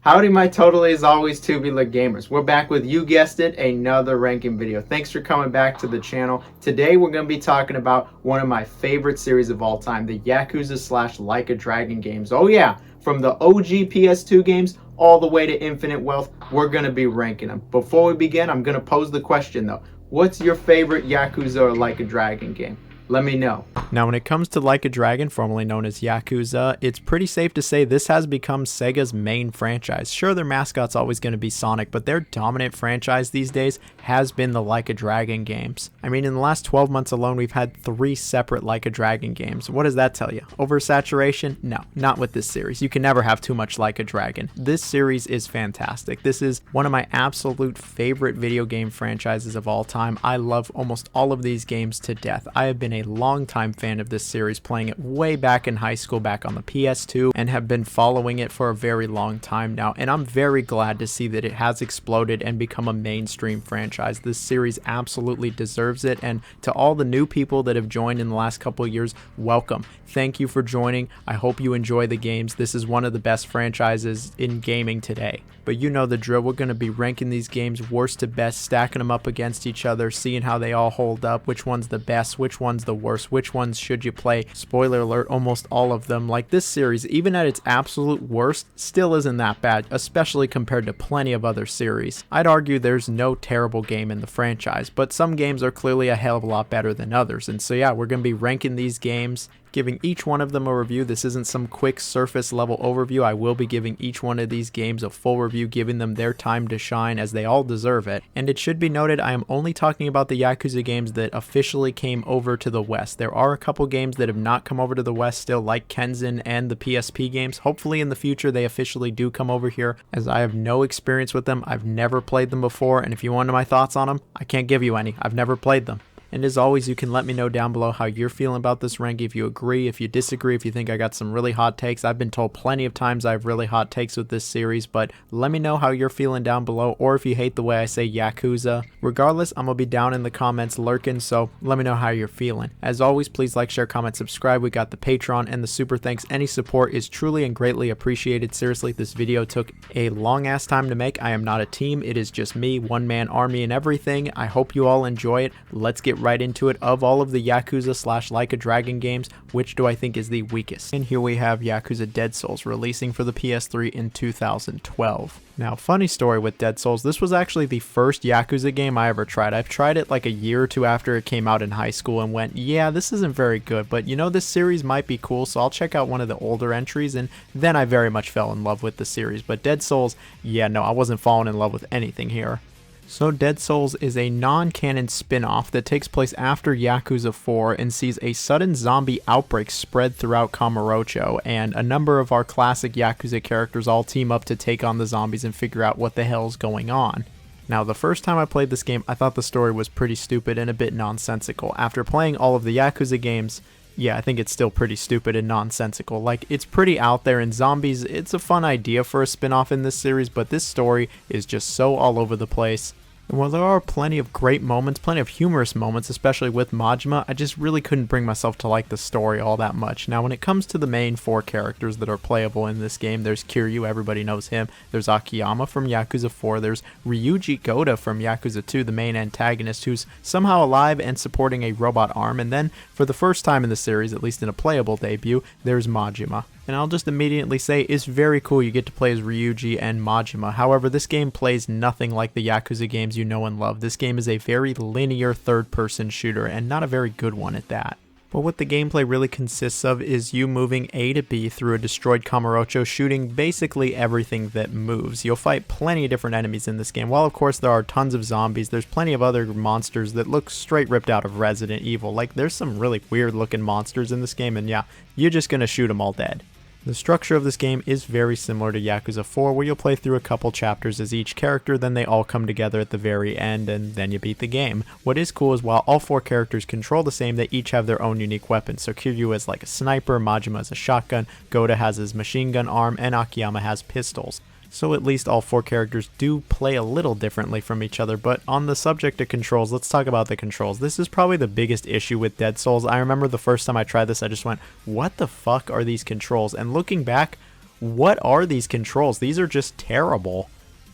Howdy my totally as always tubular gamers. We're back with, you guessed it, another ranking video. Thanks for coming back to the channel. Today we're going to be talking about one of my favorite series of all time, the Yakuza / Like a Dragon games. Oh yeah, from the OG PS2 games all the way to Infinite Wealth, we're going to be ranking them. Before we begin, I'm going to pose the question though. What's your favorite Yakuza or Like a Dragon game? Let me know. Now, when it comes to Like a Dragon, formerly known as Yakuza, it's pretty safe to say this has become Sega's main franchise. Sure, their mascot's always going to be Sonic, but their dominant franchise these days has been the Like a Dragon games. I mean, in the last 12 months alone, we've had 3 separate Like a Dragon games. What does that tell you? Oversaturation? No, not with this series. You can never have too much Like a Dragon. This series is fantastic. This is one of my absolute favorite video game franchises of all time. I love almost all of these games to death. I have been a longtime fan of this series, playing it way back in high school, back on the PS2, and have been following it for a very long time now, and I'm very glad to see that it has exploded and become a mainstream franchise. This series absolutely deserves it, and to all the new people that have joined in the last couple of years, welcome. Thank you for joining. I hope you enjoy the games. This is one of the best franchises in gaming today. But you know the drill. We're going to be ranking these games worst to best, stacking them up against each other, seeing how they all hold up, which one's the best, which one's the worst, which ones should you play. Spoiler alert, almost all of them. Like this series, even at its absolute worst, still isn't that bad, especially compared to plenty of other series. I'd argue there's no terrible game in the franchise, but some games are clearly a hell of a lot better than others. And so yeah, we're going to be ranking these games, giving each one of them a review. This isn't some quick surface level overview. I will be giving each one of these games a full review, giving them their time to shine, as they all deserve it. And it should be noted, I am only talking about the Yakuza games that officially came over to the West. There are a couple games that have not come over to the West still, like Kenzan and the PSP games. Hopefully in the future they officially do come over here, as I have no experience with them. I've never played them before, and if you want my thoughts on them, I can't give you any. I've never played them. And as always, you can let me know down below how you're feeling about this ranking, if you agree, if you disagree, if you think I got some really hot takes. I've been told plenty of times I have really hot takes with this series, but let me know how you're feeling down below, or if you hate the way I say Yakuza. Regardless, I'm going to be down in the comments lurking, so let me know how you're feeling. As always, please like, share, comment, subscribe. We got the Patreon and the super thanks. Any support is truly and greatly appreciated. Seriously, this video took a long ass time to make. I am not a team. It is just me, one-man army and everything. I hope you all enjoy it. Let's get right into it. Of all of the Yakuza / Like a Dragon games, which do I think is the weakest? And here we have Yakuza Dead Souls, releasing for the PS3 in 2012. Now, funny story with Dead Souls, this was actually the first Yakuza game I ever tried. I've tried it like a year or two after it came out in high school and went, yeah, this isn't very good, but you know, this series might be cool, so I'll check out one of the older entries, and then I very much fell in love with the series. But Dead Souls, yeah, no, I wasn't falling in love with anything here. So Dead Souls is a non-canon spin-off that takes place after Yakuza 4 and sees a sudden zombie outbreak spread throughout Kamurocho, and a number of our classic Yakuza characters all team up to take on the zombies and figure out what the hell's going on. Now, the first time I played this game, I thought the story was pretty stupid and a bit nonsensical. After playing all of the Yakuza games, yeah, I think it's still pretty stupid and nonsensical. Like, it's pretty out there, and zombies, it's a fun idea for a spin-off in this series, but this story is just so all over the place. And while there are plenty of great moments, plenty of humorous moments, especially with Majima, I just really couldn't bring myself to like the story all that much. Now, when it comes to the main 4 characters that are playable in this game, there's Kiryu, everybody knows him, there's Akiyama from Yakuza 4, there's Ryuji Goda from Yakuza 2, the main antagonist, who's somehow alive and supporting a robot arm, and then, for the first time in the series, at least in a playable debut, there's Majima. And I'll just immediately say, it's very cool you get to play as Ryuji and Majima. However, this game plays nothing like the Yakuza games you know and love. This game is a very linear third-person shooter, and not a very good one at that. But what the gameplay really consists of is you moving A to B through a destroyed Kamurocho, shooting basically everything that moves. You'll fight plenty of different enemies in this game. While of course there are tons of zombies, there's plenty of other monsters that look straight ripped out of Resident Evil. Like, there's some really weird looking monsters in this game, and yeah, you're just gonna shoot them all dead. The structure of this game is very similar to Yakuza 4, where you'll play through a couple chapters as each character, then they all come together at the very end, and then you beat the game. What is cool is while all 4 characters control the same, they each have their own unique weapons. So Kiryu is like a sniper, Majima is a shotgun, Goda has his machine gun arm, and Akiyama has pistols. So at least all 4 characters do play a little differently from each other. But on the subject of controls, let's talk about the controls. This is probably the biggest issue with Dead Souls. I remember the first time I tried this, I just went, what the fuck are these controls? And looking back, what are these controls? These are just terrible.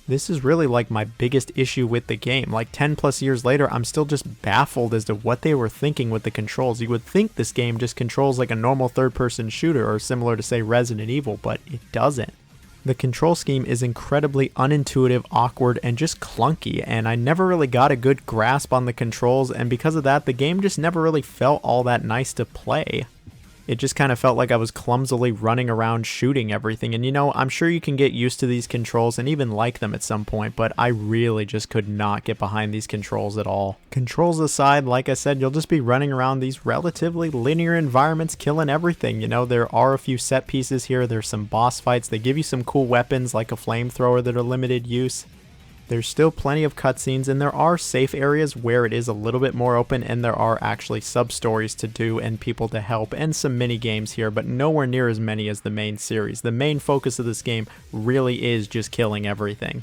This is really like my biggest issue with the game. Like 10 plus years later, I'm still just baffled as to what they were thinking with the controls. You would think this game just controls like a normal third-person shooter or similar to say Resident Evil, but it doesn't. The control scheme is incredibly unintuitive, awkward, and just clunky, and I never really got a good grasp on the controls, and because of that, the game just never really felt all that nice to play. It just kind of felt like I was clumsily running around shooting everything, and you know, I'm sure you can get used to these controls and even like them at some point, but I really just could not get behind these controls at all. Controls aside, like I said, you'll just be running around these relatively linear environments killing everything. You know, there are a few set pieces here, there's some boss fights, they give you some cool weapons like a flamethrower that are limited use. There's still plenty of cutscenes, and there are safe areas where it is a little bit more open, and there are actually sub-stories to do and people to help, and some mini-games here, but nowhere near as many as the main series. The main focus of this game really is just killing everything.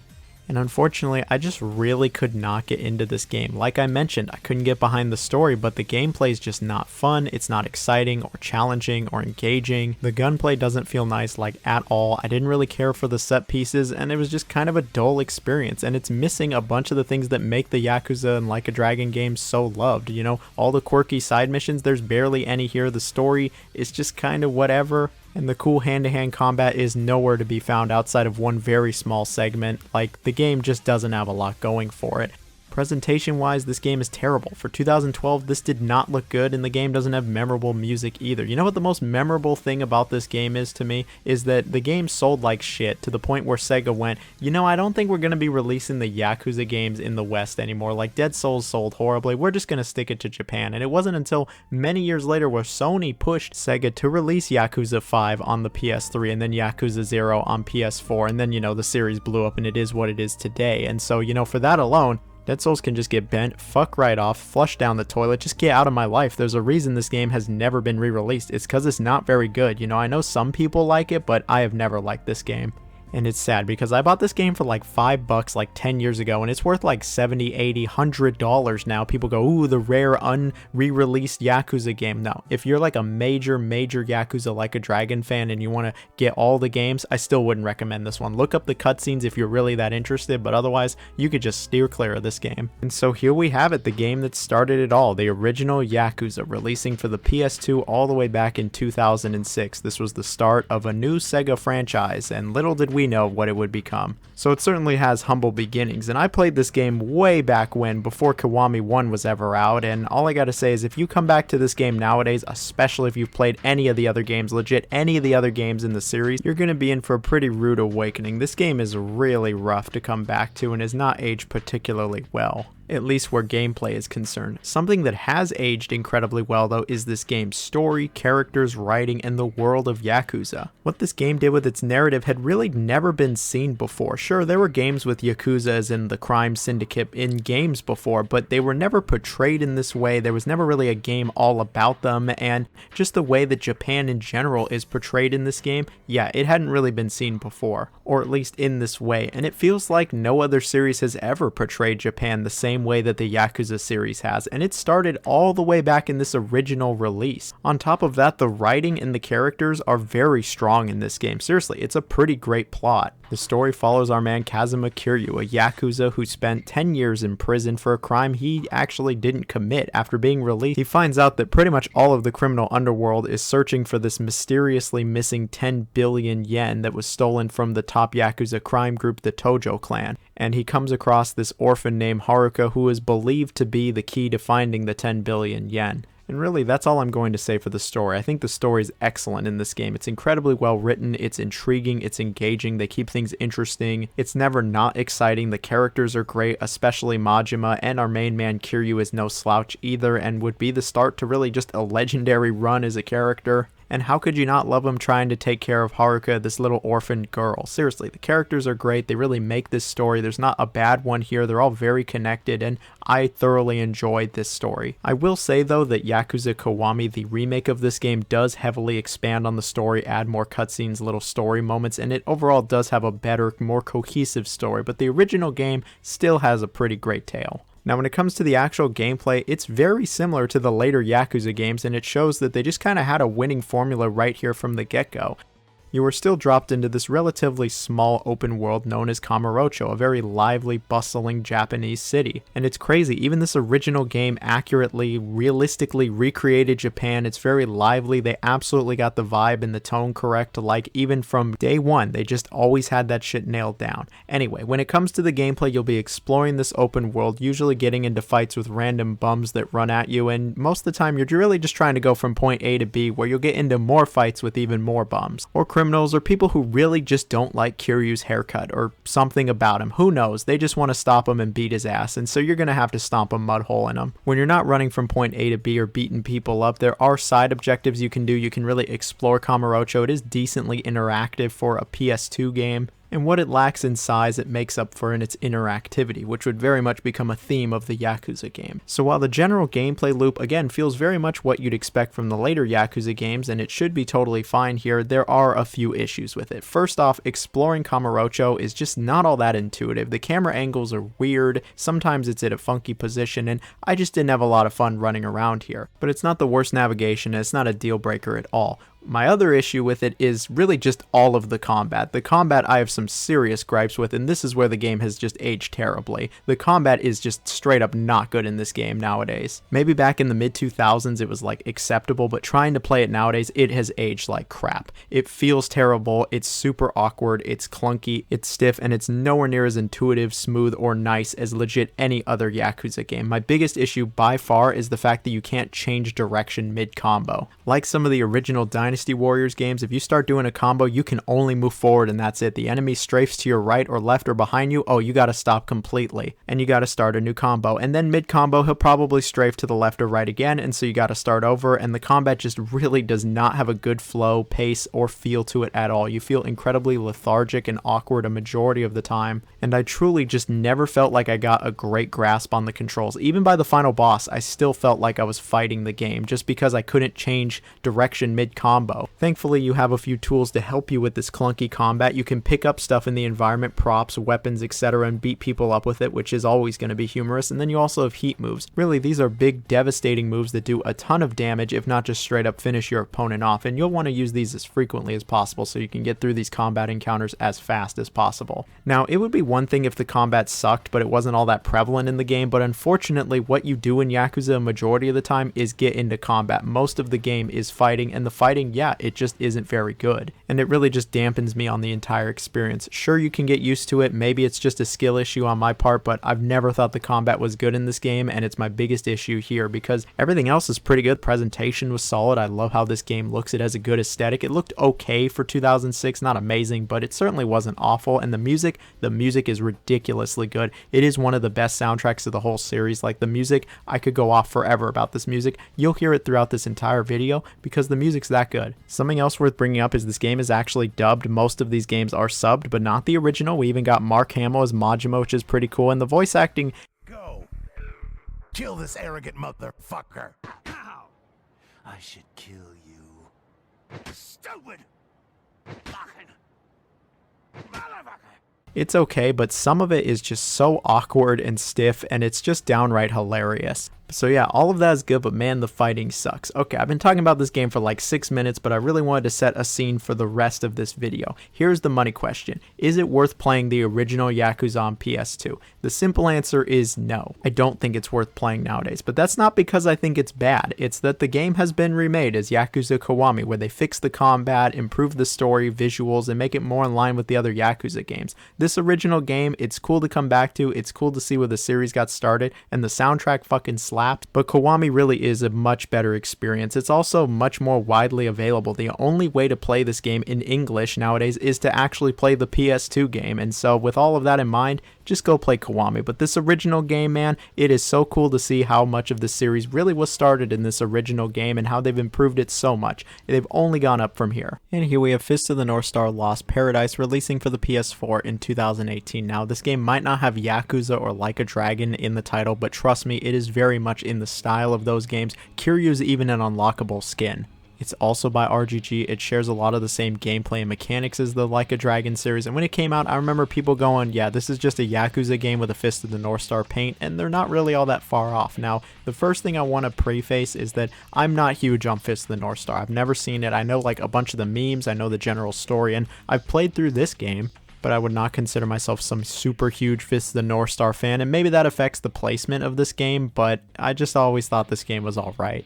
And unfortunately, I just really could not get into this game. Like I mentioned, I couldn't get behind the story, but the gameplay is just not fun, it's not exciting or challenging or engaging. The gunplay doesn't feel nice like at all. I didn't really care for the set pieces, and it was just kind of a dull experience, and it's missing a bunch of the things that make the Yakuza and Like a Dragon games so loved. You know, all the quirky side missions, there's barely any here. The story is just kind of whatever. And the cool hand-to-hand combat is nowhere to be found outside of one very small segment. Like, the game just doesn't have a lot going for it. Presentation-wise, this game is terrible. For 2012, this did not look good, and the game doesn't have memorable music either. You know what the most memorable thing about this game is to me? Is that the game sold like shit, to the point where Sega went, you know, I don't think we're going to be releasing the Yakuza games in the West anymore. Like, Dead Souls sold horribly, we're just going to stick it to Japan. And it wasn't until many years later where Sony pushed Sega to release Yakuza 5 on the PS3, and then Yakuza 0 on PS4, and then, you know, the series blew up, and it is what it is today. And so, you know, for that alone, Dead Souls can just get bent, fuck right off, flush down the toilet, just get out of my life. There's a reason this game has never been re-released. It's because it's not very good. You know, I know some people like it, but I have never liked this game. And it's sad because I bought this game for like $5 like 10 years ago, and it's worth like $70, $80, $100 now. People go, ooh, the rare unre-released Yakuza game. No, if you're like a major Yakuza Like a Dragon fan and you want to get all the games, I still wouldn't recommend this one. Look up the cutscenes if you're really that interested, but otherwise you could just steer clear of this game. And so here we have it, the game that started it all, the original Yakuza, releasing for the PS2 all the way back in 2006. This was the start of a new Sega franchise, and little did we know what it would become. So it certainly has humble beginnings, and I played this game way back when, before Kiwami 1 was ever out, and all I gotta say is if you come back to this game nowadays, especially if you've played any of the other games, legit any of the other games in the series, you're gonna be in for a pretty rude awakening. This game is really rough to come back to and is not aged particularly well, at least where gameplay is concerned. Something that has aged incredibly well though is this game's story, characters, writing, and the world of Yakuza. What this game did with its narrative had really never been seen before. Sure, there were games with Yakuza as in the crime syndicate in games before, but they were never portrayed in this way. There was never really a game all about them, and just the way that Japan in general is portrayed in this game, yeah, it hadn't really been seen before, or at least in this way, and it feels like no other series has ever portrayed Japan the same way that the Yakuza series has, and it started all the way back in this original release. On top of that, the writing and the characters are very strong in this game. Seriously, it's a pretty great plot. The story follows our man Kazuma Kiryu, a Yakuza who spent 10 years in prison for a crime he actually didn't commit. After being released, he finds out that pretty much all of the criminal underworld is searching for this mysteriously missing 10 billion yen that was stolen from the top Yakuza crime group, the Tojo clan. And he comes across this orphan named Haruka who is believed to be the key to finding the 10 billion yen. And really, that's all I'm going to say for the story. I think the story is excellent in this game. It's incredibly well written, it's intriguing, it's engaging, they keep things interesting, it's never not exciting, the characters are great, especially Majima, and our main man Kiryu is no slouch either, and would be the start to really just a legendary run as a character. And how could you not love him trying to take care of Haruka, this little orphaned girl? Seriously, the characters are great. They really make this story. There's not a bad one here. They're all very connected, and I thoroughly enjoyed this story. I will say, though, that Yakuza Kiwami, the remake of this game, does heavily expand on the story, add more cutscenes, little story moments, and it overall does have a better, more cohesive story, but the original game still has a pretty great tale. Now, when it comes to the actual gameplay, it's very similar to the later Yakuza games, and it shows that they just kind of had a winning formula right here from the get-go. you are still dropped into this relatively small open world known as Kamurocho, a very lively, bustling Japanese city. And it's crazy, even this original game accurately, realistically recreated Japan. It's very lively. They absolutely got the vibe and the tone correct, like even from day one. They just always had that shit nailed down. Anyway, when it comes to the gameplay, you'll be exploring this open world, usually getting into fights with random bums that run at you, and most of the time you're really just trying to go from point A to B, where you'll get into more fights with even more bums, or criminals, or people who really just don't like Kiryu's haircut, or something about him. Who knows? They just want to stop him and beat his ass, and so you're gonna have to stomp a mud hole in him. When you're not running from point A to B or beating people up, there are side objectives you can do. You can really explore Kamurocho. It is decently interactive for a PS2 game. And what it lacks in size, it makes up for in its interactivity, which would very much become a theme of the Yakuza game. So while the general gameplay loop, again, feels very much what you'd expect from the later Yakuza games, and it should be totally fine here, there are a few issues with it. First off, exploring Kamurocho is just not all that intuitive. The camera angles are weird, sometimes it's at a funky position, and I just didn't have a lot of fun running around here. But it's not the worst navigation, and it's not a deal breaker at all. My other issue with it is really just all of the combat. The combat I have some serious gripes with, and this is where the game has just aged terribly. The combat is just straight up not good in this game nowadays. Maybe back in the mid-2000s it was like acceptable, but trying to play it nowadays, it has aged like crap. It feels terrible, it's super awkward, it's clunky, it's stiff, and it's nowhere near as intuitive, smooth, or nice as legit any other Yakuza game. My biggest issue by far is the fact that you can't change direction mid-combo. Like some of the original Dynasty Warriors games, if you start doing a combo, you can only move forward and that's it. The enemy strafes to your right or left or behind you, oh, you gotta stop completely and you gotta start a new combo. And then mid-combo, he'll probably strafe to the left or right again, and so you gotta start over, and the combat just really does not have a good flow, pace, or feel to it at all. You feel incredibly lethargic and awkward a majority of the time, and I truly just never felt like I got a great grasp on the controls. Even by the final boss, I still felt like I was fighting the game, just because I couldn't change direction mid-combo. Thankfully, you have a few tools to help you with this clunky combat. You can pick up stuff in the environment, props, weapons, etc., and beat people up with it, which is always going to be humorous. And then you also have heat moves. Really, these are big, devastating moves that do a ton of damage, if not just straight up finish your opponent off. And you'll want to use these as frequently as possible so you can get through these combat encounters as fast as possible. Now, it would be one thing if the combat sucked, but it wasn't all that prevalent in the game. But unfortunately, what you do in Yakuza a majority of the time is get into combat. Most of the game is fighting, and the fighting, yeah, it just isn't very good, and it really just dampens me on the entire experience. Sure, you can get used to it, maybe it's just a skill issue on my part, but I've never thought the combat was good in this game, and it's my biggest issue here because everything else is pretty good. Presentation was solid. I love how this game looks. It has a good aesthetic. It looked okay for 2006, not amazing, but it certainly wasn't awful. And the music is ridiculously good. It is one of the best soundtracks of the whole series. Like, the music, I could go off forever about this music. You'll hear it throughout this entire video because the music's that good. Something else worth bringing up is this game is actually dubbed. Most of these games are subbed, but not the original. We even got Mark Hamill as Majima, which is pretty cool, and the voice acting... Go! Kill this arrogant motherfucker! Ow! I should kill you. Stupid! Fucking motherfucker! It's okay, but some of it is just so awkward and stiff, and it's just downright hilarious. So yeah, all of that is good, but man, the fighting sucks. Okay, I've been talking about this game for like 6 minutes, but I really wanted to set a scene for the rest of this video. Here's the money question. Is it worth playing the original Yakuza on PS2? The simple answer is no. I don't think it's worth playing nowadays, but that's not because I think it's bad. It's that the game has been remade as Yakuza Kiwami, where they fix the combat, improve the story, visuals, and make it more in line with the other Yakuza games. This original game, it's cool to come back to, it's cool to see where the series got started, and the soundtrack fucking slaps. But Kiwami really is a much better experience. It's also much more widely available. The only way to play this game in English nowadays is to actually play the PS2 game, and so with all of that in mind, just go play Kiwami. But this original game, man, it is so cool to see how much of the series really was started in this original game and how they've improved it so much. They've only gone up from here. And here we have Fist of the North Star Lost Paradise releasing for the PS4 in 2018. Now, this game might not have Yakuza or Like a Dragon in the title, but trust me, it is very much in the style of those games. Kiryu's even an unlockable skin. It's also by RGG. It shares a lot of the same gameplay and mechanics as the Like a Dragon series. And when it came out, I remember people going, yeah, this is just a Yakuza game with a Fist of the North Star paint, and they're not really all that far off. Now, the first thing I want to preface is that I'm not huge on Fist of the North Star. I've never seen it. I know like a bunch of the memes, I know the general story, and I've played through this game, but I would not consider myself some super huge Fist of the North Star fan, and maybe that affects the placement of this game, but I just always thought this game was alright.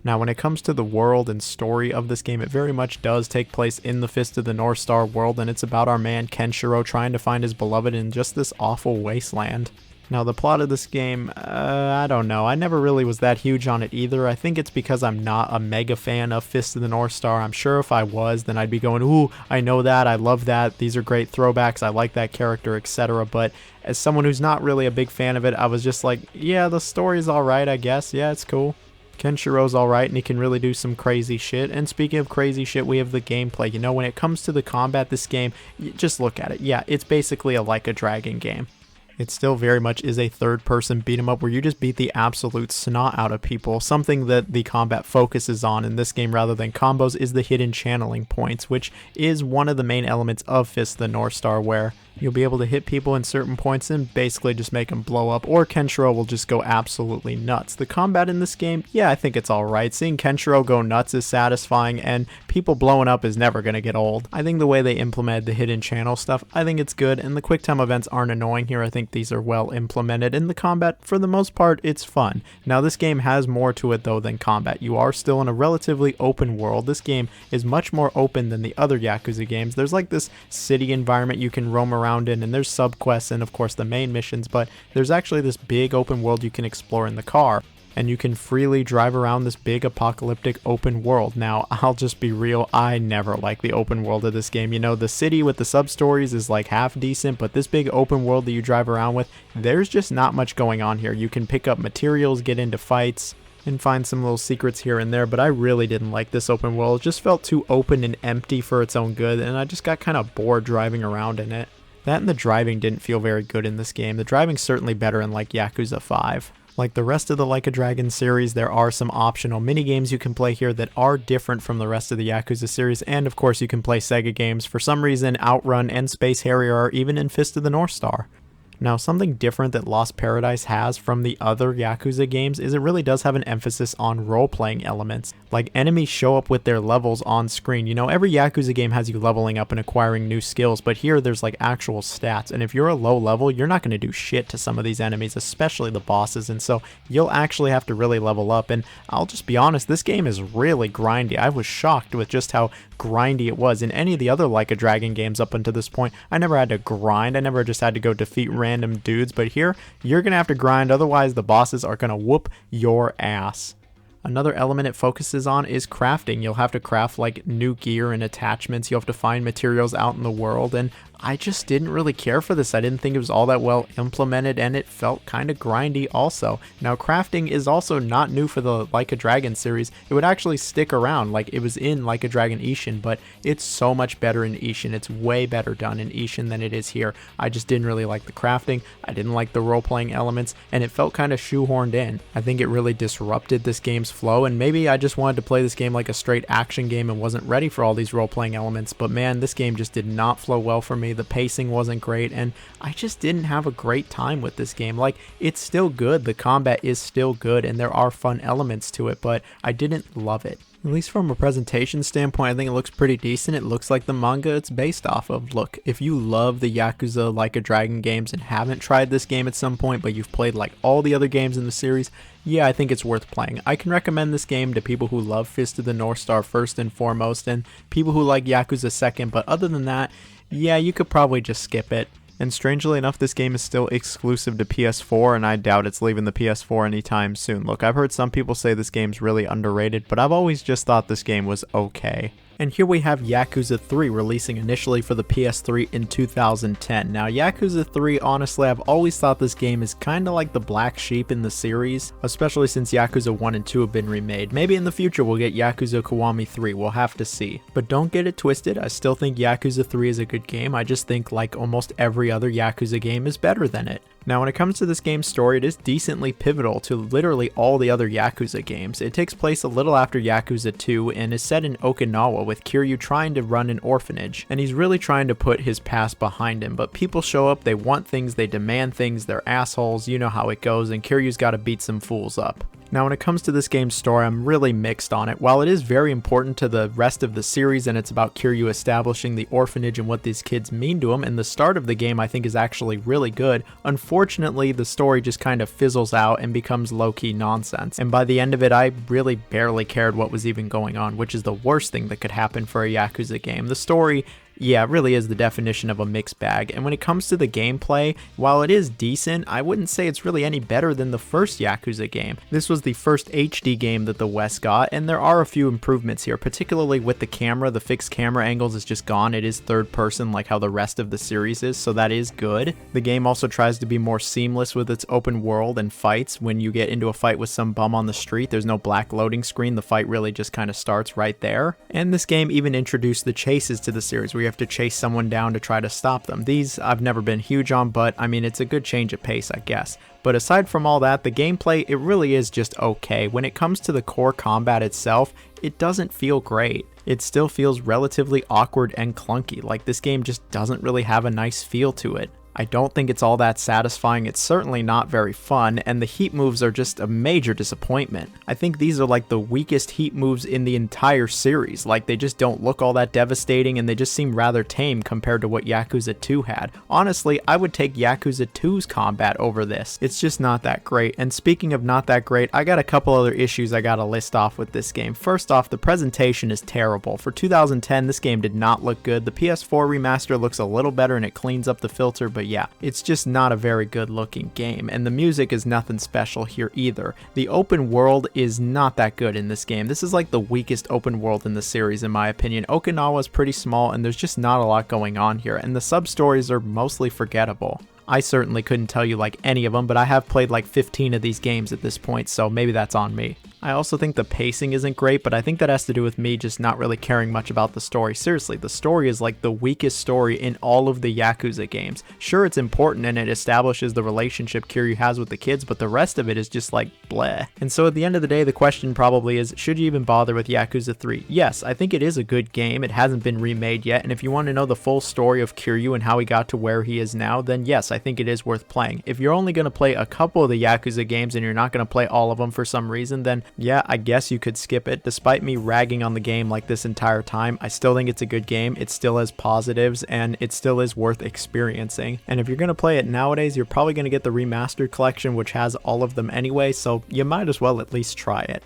Now, when it comes to the world and story of this game, it very much does take place in the Fist of the North Star world, and it's about our man Kenshiro trying to find his beloved in just this awful wasteland. Now, the plot of this game, I don't know. I never really was that huge on it either. I think it's because I'm not a mega fan of Fist of the North Star. I'm sure if I was, then I'd be going, ooh, I know that, I love that, these are great throwbacks, I like that character, etc. But as someone who's not really a big fan of it, I was just like, yeah, the story's alright, I guess. Yeah, it's cool. Kenshiro's alright, and he can really do some crazy shit. And speaking of crazy shit, we have the gameplay. You know, when it comes to the combat, this game, just look at it. Yeah, it's basically a Like a Dragon game. It still very much is a third-person beat-em-up where you just beat the absolute snot out of people. Something that the combat focuses on in this game rather than combos is the hidden channeling points, which is one of the main elements of Fist of the North Star, where you'll be able to hit people in certain points and basically just make them blow up, or Kenshiro will just go absolutely nuts. The combat in this game, yeah, I think it's alright. Seeing Kenshiro go nuts is satisfying, and people blowing up is never going to get old. I think the way they implemented the hidden channel stuff, I think it's good, and the quick time events aren't annoying here. I think these are well implemented, and the combat, for the most part, it's fun. Now, this game has more to it, though, than combat. You are still in a relatively open world. This game is much more open than the other Yakuza games. There's like this city environment you can roam around in, and there's subquests and of course the main missions, but there's actually this big open world you can explore in the car, and you can freely drive around this big apocalyptic open world. Now, I'll just be real, I never like the open world of this game. You know, the city with the sub-stories is like half decent, but this big open world that you drive around with, there's just not much going on here. You can pick up materials, get into fights, and find some little secrets here and there, but I really didn't like this open world. It just felt too open and empty for its own good, and I just got kind of bored driving around in it. That and the driving didn't feel very good in this game. The driving's certainly better in like Yakuza 5. Like the rest of the Like a Dragon series, there are some optional mini-games you can play here that are different from the rest of the Yakuza series, and of course you can play Sega games. For some reason, Outrun and Space Harrier are even in Fist of the North Star. Now, something different that Lost Paradise has from the other Yakuza games is it really does have an emphasis on role-playing elements. Like, enemies show up with their levels on screen. You know, every Yakuza game has you leveling up and acquiring new skills, but here there's like actual stats, and if you're a low level, you're not going to do shit to some of these enemies, especially the bosses, and so you'll actually have to really level up. And I'll just be honest, this game is really grindy. I was shocked with just how grindy it was. In any of the other Like a Dragon games up until this point, I never had to grind. I never just had to go defeat random dudes, but here you're gonna have to grind, otherwise the bosses are gonna whoop your ass. Another element it focuses on is crafting. You'll have to craft like new gear and attachments. You'll have to find materials out in the world, and I just didn't really care for this. I didn't think it was all that well implemented, and it felt kind of grindy also. Now, crafting is also not new for the Like a Dragon series. It would actually stick around, like it was in Like a Dragon Ishin, but it's so much better in Ishin. It's way better done in Ishin than it is here. I just didn't really like the crafting. I didn't like the role-playing elements, and it felt kind of shoehorned in. I think it really disrupted this game's flow, and maybe I just wanted to play this game like a straight action game and wasn't ready for all these role-playing elements, but man, this game just did not flow well for me. The pacing wasn't great, and I just didn't have a great time with this game. Like, it's still good, the combat is still good, and there are fun elements to it, but I didn't love it. At least from a presentation standpoint, I think it looks pretty decent. It looks like the manga it's based off of. Look, if you love the Yakuza Like a Dragon games and haven't tried this game at some point, but you've played like all the other games in the series, yeah, I think it's worth playing. I can recommend this game to people who love Fist of the North Star first and foremost, and people who like Yakuza second, but other than that, yeah, you could probably just skip it. And strangely enough, this game is still exclusive to PS4, and I doubt it's leaving the PS4 anytime soon. Look, I've heard some people say this game's really underrated, but I've always just thought this game was okay. And here we have Yakuza 3 releasing initially for the PS3 in 2010. Now Yakuza 3, honestly, I've always thought this game is kinda like the black sheep in the series, especially since Yakuza 1 and 2 have been remade. Maybe in the future we'll get Yakuza Kiwami 3, we'll have to see. But don't get it twisted, I still think Yakuza 3 is a good game, I just think like almost every other Yakuza game is better than it. Now when it comes to this game's story, it is decently pivotal to literally all the other Yakuza games. It takes place a little after Yakuza 2 and is set in Okinawa with Kiryu trying to run an orphanage, and he's really trying to put his past behind him, but people show up, they want things, they demand things, they're assholes, you know how it goes, and Kiryu's gotta beat some fools up. Now when it comes to this game's story, I'm really mixed on it. While it is very important to the rest of the series and it's about Kiryu establishing the orphanage and what these kids mean to him, and the start of the game I think is actually really good, unfortunately the story just kind of fizzles out and becomes low-key nonsense. And by the end of it, I really barely cared what was even going on, which is the worst thing that could happen for a Yakuza game. The story, yeah, it really is the definition of a mixed bag, and when it comes to the gameplay, while it is decent, I wouldn't say it's really any better than the first Yakuza game. This was the first HD game that the West got, and there are a few improvements here, particularly with the camera. The fixed camera angles is just gone. It is third person like how the rest of the series is, so that is good. The game also tries to be more seamless with its open world and fights. When you get into a fight with some bum on the street, there's no black loading screen, the fight really just kind of starts right there. And this game even introduced the chases to the series, where you have to chase someone down to try to stop them. These I've never been huge on, but I mean, it's a good change of pace, I guess. But aside from all that, the gameplay, it really is just okay. When it comes to the core combat itself, it doesn't feel great. It still feels relatively awkward and clunky, like this game just doesn't really have a nice feel to it. I don't think it's all that satisfying, it's certainly not very fun, and the heat moves are just a major disappointment. I think these are like the weakest heat moves in the entire series, like they just don't look all that devastating and they just seem rather tame compared to what Yakuza 2 had. Honestly, I would take Yakuza 2's combat over this. It's just not that great, and speaking of not that great, I got a couple other issues I gotta list off with this game. First off, the presentation is terrible. For 2010, this game did not look good. The PS4 remaster looks a little better and it cleans up the filter, but yeah, it's just not a very good looking game, and the music is nothing special here either. The open world is not that good in this game. This is like the weakest open world in the series in my opinion. Okinawa is pretty small and there's just not a lot going on here, and the sub-stories are mostly forgettable. I certainly couldn't tell you like any of them, but I have played like 15 of these games at this point, so maybe that's on me. I also think the pacing isn't great, but I think that has to do with me just not really caring much about the story. Seriously, the story is like the weakest story in all of the Yakuza games. Sure, it's important and it establishes the relationship Kiryu has with the kids, but the rest of it is just like bleh. And so at the end of the day, the question probably is, should you even bother with Yakuza 3? Yes, I think it is a good game. It hasn't been remade yet, and if you want to know the full story of Kiryu and how he got to where he is now, then yes, I think it is worth playing. If you're only going to play a couple of the Yakuza games and you're not going to play all of them for some reason, then yeah, I guess you could skip it. Despite me ragging on the game like this entire time, I still think it's a good game. It still has positives and it still is worth experiencing. And if you're going to play it nowadays, you're probably going to get the remastered collection, which has all of them anyway, so you might as well at least try it.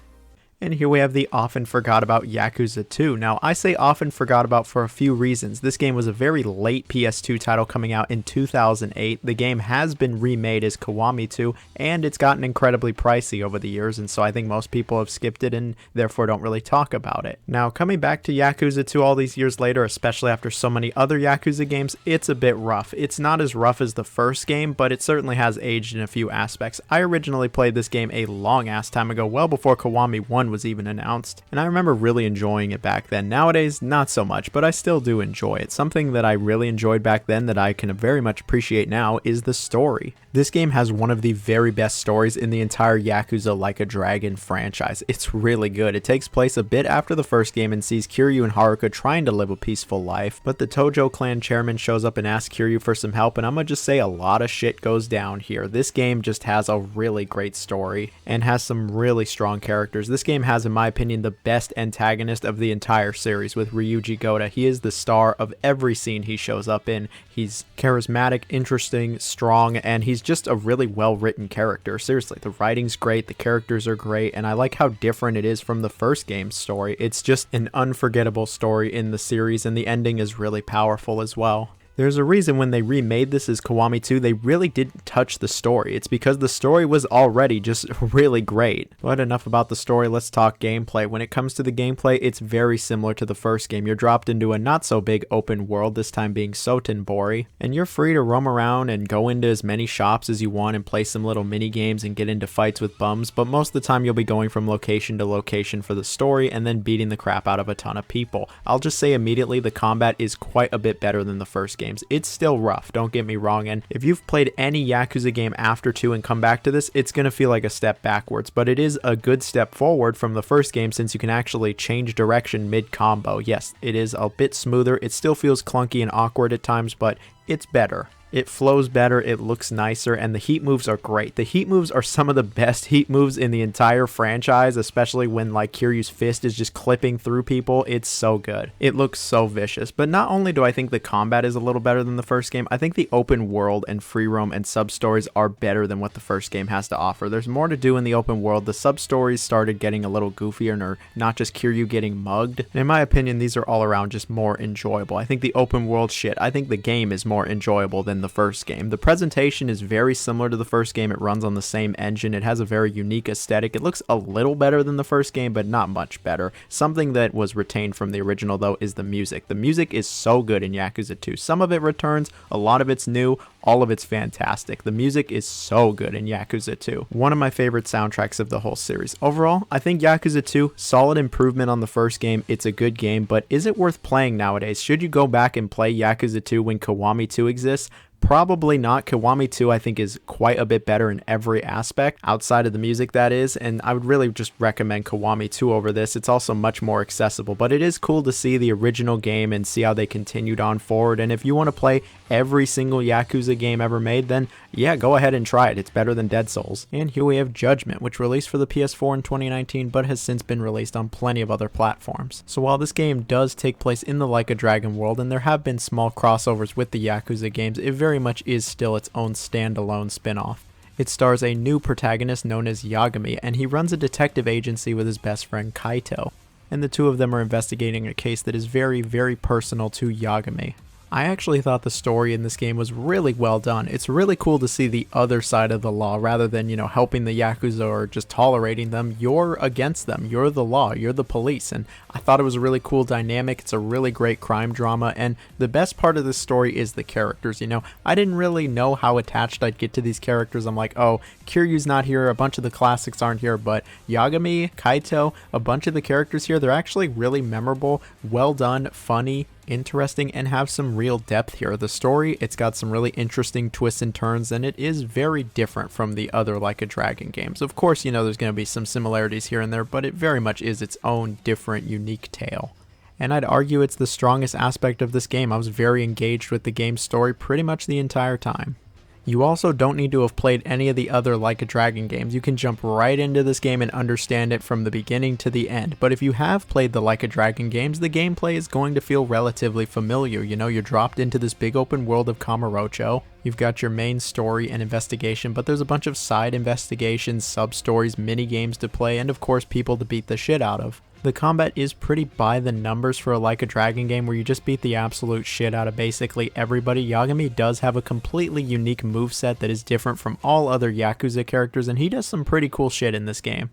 And here we have the often forgot about Yakuza 2. Now, I say often forgot about for a few reasons. This game was a very late PS2 title coming out in 2008. The game has been remade as Kiwami 2, and it's gotten incredibly pricey over the years, and so I think most people have skipped it and therefore don't really talk about it. Now, coming back to Yakuza 2 all these years later, especially after so many other Yakuza games, it's a bit rough. It's not as rough as the first game, but it certainly has aged in a few aspects. I originally played this game a long ass time ago, well before Kiwami 1 was even announced, and I remember really enjoying it back then. Nowadays, not so much, but I still do enjoy it. Something that I really enjoyed back then that I can very much appreciate now is the story. This game has one of the very best stories in the entire Yakuza Like a Dragon franchise. It's really good. It takes place a bit after the first game and sees Kiryu and Haruka trying to live a peaceful life, but the Tojo clan chairman shows up and asks Kiryu for some help, and I'm gonna just say a lot of shit goes down here. This game just has a really great story and has some really strong characters. This game has, in my opinion, the best antagonist of the entire series with Ryuji Goda. He is the star of every scene he shows up in. He's charismatic, interesting, strong, and he's just a really well-written character. Seriously, the writing's great, the characters are great, and I like how different it is from the first game's story. It's just an unforgettable story in the series, and the ending is really powerful as well. There's a reason when they remade this as Kiwami 2, they really didn't touch the story. It's because the story was already just really great. But enough about the story, let's talk gameplay. When it comes to the gameplay, it's very similar to the first game. You're dropped into a not so big open world, this time being Sotenbori, and you're free to roam around and go into as many shops as you want and play some little mini games and get into fights with bums, but most of the time you'll be going from location to location for the story and then beating the crap out of a ton of people. I'll just say immediately the combat is quite a bit better than the first games. It's still rough, don't get me wrong, and if you've played any Yakuza game after 2 and come back to this, it's going to feel like a step backwards, but it is a good step forward from the first game since you can actually change direction mid-combo. Yes, it is a bit smoother, it still feels clunky and awkward at times, but it's better. It flows better, it looks nicer, and the heat moves are great. The heat moves are some of the best heat moves in the entire franchise, especially when like Kiryu's fist is just clipping through people. It's so good. It looks so vicious. But not only do I think the combat is a little better than the first game, I think the open world and free roam and sub-stories are better than what the first game has to offer. There's more to do in the open world. The sub-stories started getting a little goofier and are not just Kiryu getting mugged. And in my opinion, these are all around just more enjoyable. I think the open world shit, I think the game is more enjoyable than the first game. The presentation is very similar to the first game. It runs on the same engine. It has a very unique aesthetic. It looks a little better than the first game, but not much better. Something that was retained from the original, though, is the music. The music is so good in Yakuza 2. Some of it returns, a lot of it's new, all of it's fantastic. The music is so good in Yakuza 2. One of my favorite soundtracks of the whole series. Overall, I think Yakuza 2, solid improvement on the first game. It's a good game, but is it worth playing nowadays? Should you go back and play Yakuza 2 when Kiwami 2 exists? Probably not. Kiwami 2 I think is quite a bit better in every aspect, outside of the music that is, and I would really just recommend Kiwami 2 over this. It's also much more accessible, but it is cool to see the original game and see how they continued on forward, and if you want to play every single Yakuza game ever made, then yeah, go ahead and try it. It's better than Dead Souls. And here we have Judgment, which released for the PS4 in 2019, but has since been released on plenty of other platforms. So while this game does take place in the Like a Dragon world, and there have been small crossovers with the Yakuza games, it very much is still its own standalone spin-off. It stars a new protagonist known as Yagami, and he runs a detective agency with his best friend Kaito, and the two of them are investigating a case that is very, very personal to Yagami. I actually thought the story in this game was really well done. It's really cool to see the other side of the law rather than, helping the Yakuza or just tolerating them. You're against them. You're the law. You're the police. And I thought it was a really cool dynamic. It's a really great crime drama. And the best part of this story is the characters. I didn't really know how attached I'd get to these characters. I'm like, oh, Kiryu's not here. A bunch of the classics aren't here. But Yagami, Kaito, a bunch of the characters here, they're actually really memorable, well done, funny, interesting, and have some real depth here. The story, it's got some really interesting twists and turns, and it is very different from the other Like a Dragon games. Of course, there's going to be some similarities here and there, but it very much is its own different, unique tale. And I'd argue it's the strongest aspect of this game. I was very engaged with the game's story pretty much the entire time. You also don't need to have played any of the other Like a Dragon games. You can jump right into this game and understand it from the beginning to the end. But if you have played the Like a Dragon games, the gameplay is going to feel relatively familiar. You're dropped into this big open world of Kamurocho. You've got your main story and investigation, but there's a bunch of side investigations, sub-stories, mini-games to play, and of course people to beat the shit out of. The combat is pretty by the numbers for a Like a Dragon game where you just beat the absolute shit out of basically everybody. Yagami does have a completely unique moveset that is different from all other Yakuza characters, and he does some pretty cool shit in this game.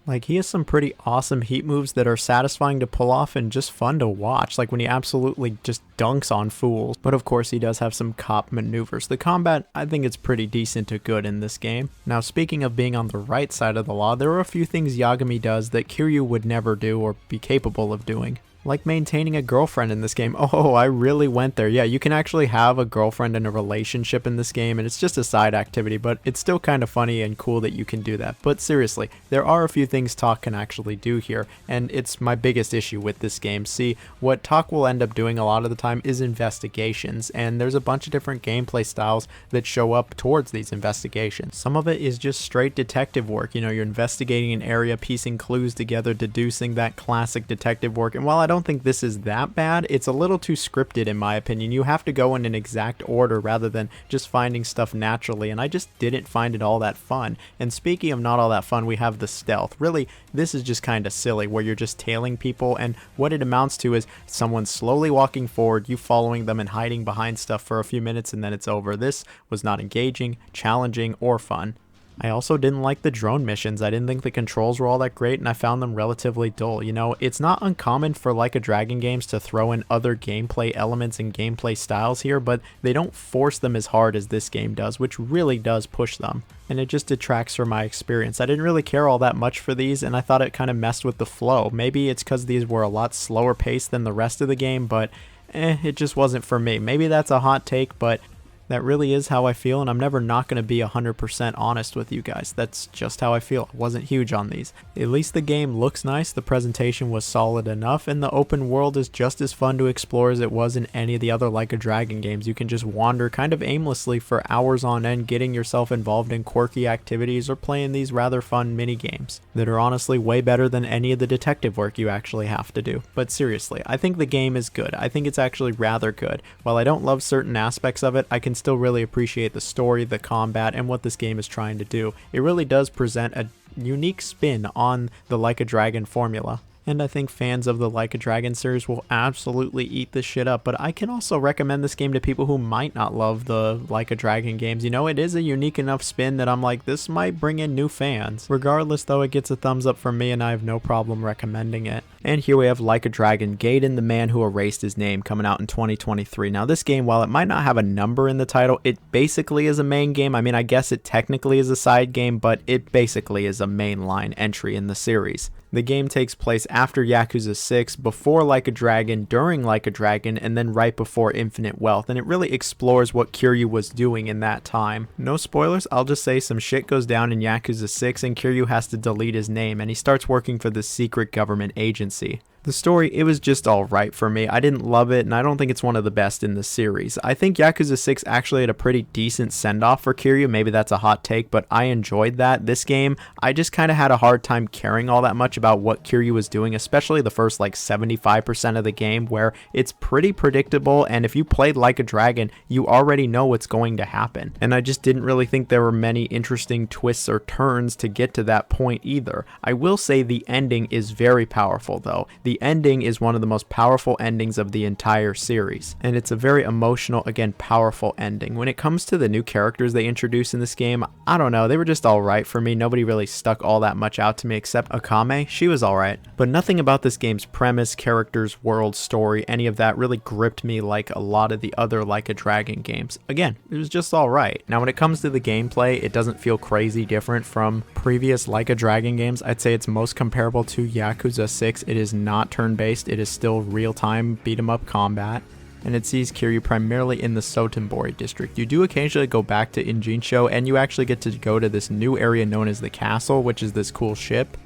Like, he has some pretty awesome heat moves that are satisfying to pull off and just fun to watch, like when he absolutely just dunks on fools. But of course he does have some cop maneuvers. The combat, I think it's pretty decent to good in this game. Now, speaking of being on the right side of the law, there are a few things Yagami does that Kiryu would never do or be capable of doing. Like maintaining a girlfriend in this game. Oh, I really went there. Yeah, you can actually have a girlfriend and a relationship in this game, and it's just a side activity, but it's still kind of funny and cool that you can do that. But seriously, there are a few things Talk can actually do here, and it's my biggest issue with this game. See, what Talk will end up doing a lot of the time is investigations, and there's a bunch of different gameplay styles that show up towards these investigations. Some of it is just straight detective work. You're investigating an area, piecing clues together, deducing that classic detective work, and while I don't don't think this is that bad. It's a little too scripted in my opinion. You have to go in an exact order rather than just finding stuff naturally, and I just didn't find it all that fun. And speaking of not all that fun, we have the stealth. Really, this is just kind of silly where you're just tailing people, and what it amounts to is someone slowly walking forward, you following them and hiding behind stuff for a few minutes, and then it's over. This was not engaging, challenging, or fun. I also didn't like the drone missions. I didn't think the controls were all that great, and I found them relatively dull. You know, it's not uncommon for Like a Dragon games to throw in other gameplay elements and gameplay styles here, but they don't force them as hard as this game does, which really does push them. And it just detracts from my experience. I didn't really care all that much for these, and I thought it kind of messed with the flow. Maybe it's because these were a lot slower paced than the rest of the game, but it just wasn't for me. Maybe that's a hot take, but that really is how I feel, and I'm never not going to be 100% honest with you guys. That's just how I feel. I wasn't huge on these. At least the game looks nice, the presentation was solid enough, and the open world is just as fun to explore as it was in any of the other Like a Dragon games. You can just wander kind of aimlessly for hours on end, getting yourself involved in quirky activities or playing these rather fun mini games that are honestly way better than any of the detective work you actually have to do. But seriously, I think the game is good. I think it's actually rather good. While I don't love certain aspects of it, I can still really appreciate the story, the combat, and what this game is trying to do. It really does present a unique spin on the Like a Dragon formula. And I think fans of the Like a Dragon series will absolutely eat this shit up, but I can also recommend this game to people who might not love the Like a Dragon games. You know, it is a unique enough spin that I'm like, this might bring in new fans. Regardless though, it gets a thumbs up from me and I have no problem recommending it. And here we have Like a Dragon, Gaiden, the Man Who Erased His Name, coming out in 2023. Now this game, while it might not have a number in the title, it basically is a main game. I mean, I guess it technically is a side game, but it basically is a mainline entry in the series. The game takes place after Yakuza 6, before Like a Dragon, during Like a Dragon, and then right before Infinite Wealth, and it really explores what Kiryu was doing in that time. No spoilers, I'll just say some shit goes down in Yakuza 6 and Kiryu has to delete his name, and he starts working for this secret government agency. The story, it was just alright for me. I didn't love it, and I don't think it's one of the best in the series. I think Yakuza 6 actually had a pretty decent send-off for Kiryu. Maybe that's a hot take, but I enjoyed that. This game, I just kind of had a hard time caring all that much about what Kiryu was doing, especially the first like 75% of the game, where it's pretty predictable, and if you played Like a Dragon, you already know what's going to happen. And I just didn't really think there were many interesting twists or turns to get to that point either. I will say the ending is very powerful though. The ending is one of the most powerful endings of the entire series, and it's a very emotional, again, powerful ending. When it comes to the new characters they introduced in this game, I don't know, they were just alright for me. Nobody really stuck all that much out to me except Akame. She was alright, but nothing about this game's premise, characters, world, story, any of that really gripped me like a lot of the other Like a Dragon games. Again, it was just alright. Now when it comes to the gameplay, it doesn't feel crazy different from previous Like a Dragon games. I'd say it's most comparable to Yakuza 6. It is not turn-based, it is still real-time beat-em-up combat, and it sees Kiryu primarily in the Sotenbori district. You do occasionally go back to Injinsho, and you actually get to go to this new area known as the castle, which is this cool ship,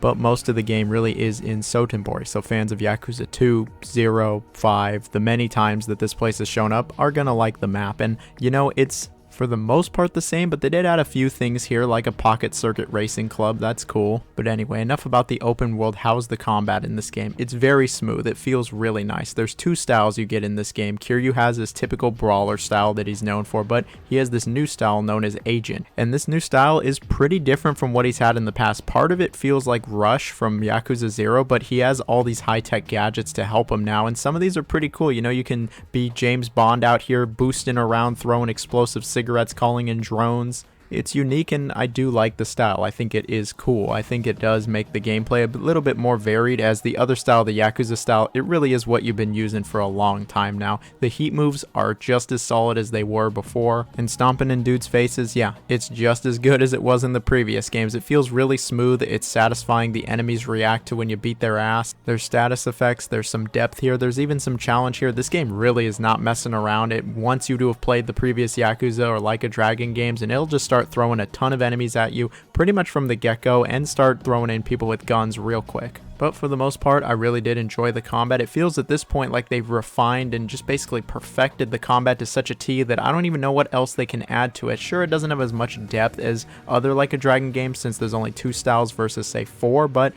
but most of the game really is in Sotenbori, so fans of Yakuza 2, 0, 5, the many times that this place has shown up are gonna like the map, and you know, it's for the most part the same, but they did add a few things here like a pocket circuit racing club. That's cool. But anyway, enough about the open world. How's the combat in this game? It's very smooth. It feels really nice. There's two styles you get in this game. Kiryu has his typical brawler style that he's known for, but he has this new style known as Agent, and this new style is pretty different from what he's had in the past. Part of it feels like Rush from Yakuza 0, but he has all these high-tech gadgets to help him now, and some of these are pretty cool. You know, you can be James Bond out here boosting around, throwing explosive cigarettes, calling in drones. It's unique, and I do like the style. I think it is cool. I think it does make the gameplay a little bit more varied, as the other style, the Yakuza style, it really is what you've been using for a long time now. The heat moves are just as solid as they were before, and stomping in dudes' faces, yeah, it's just as good as it was in the previous games. It feels really smooth. It's satisfying. The enemies react to when you beat their ass. There's status effects. There's some depth here. There's even some challenge here. This game really is not messing around. It wants you to have played the previous Yakuza or Like a Dragon games, and it'll just start throwing a ton of enemies at you pretty much from the get-go and start throwing in people with guns real quick. But for the most part, I really did enjoy the combat. It feels at this point like they've refined and just basically perfected the combat to such a T that I don't even know what else they can add to it. Sure, it doesn't have as much depth as other Like a Dragon games since there's only 2 styles versus say 4, but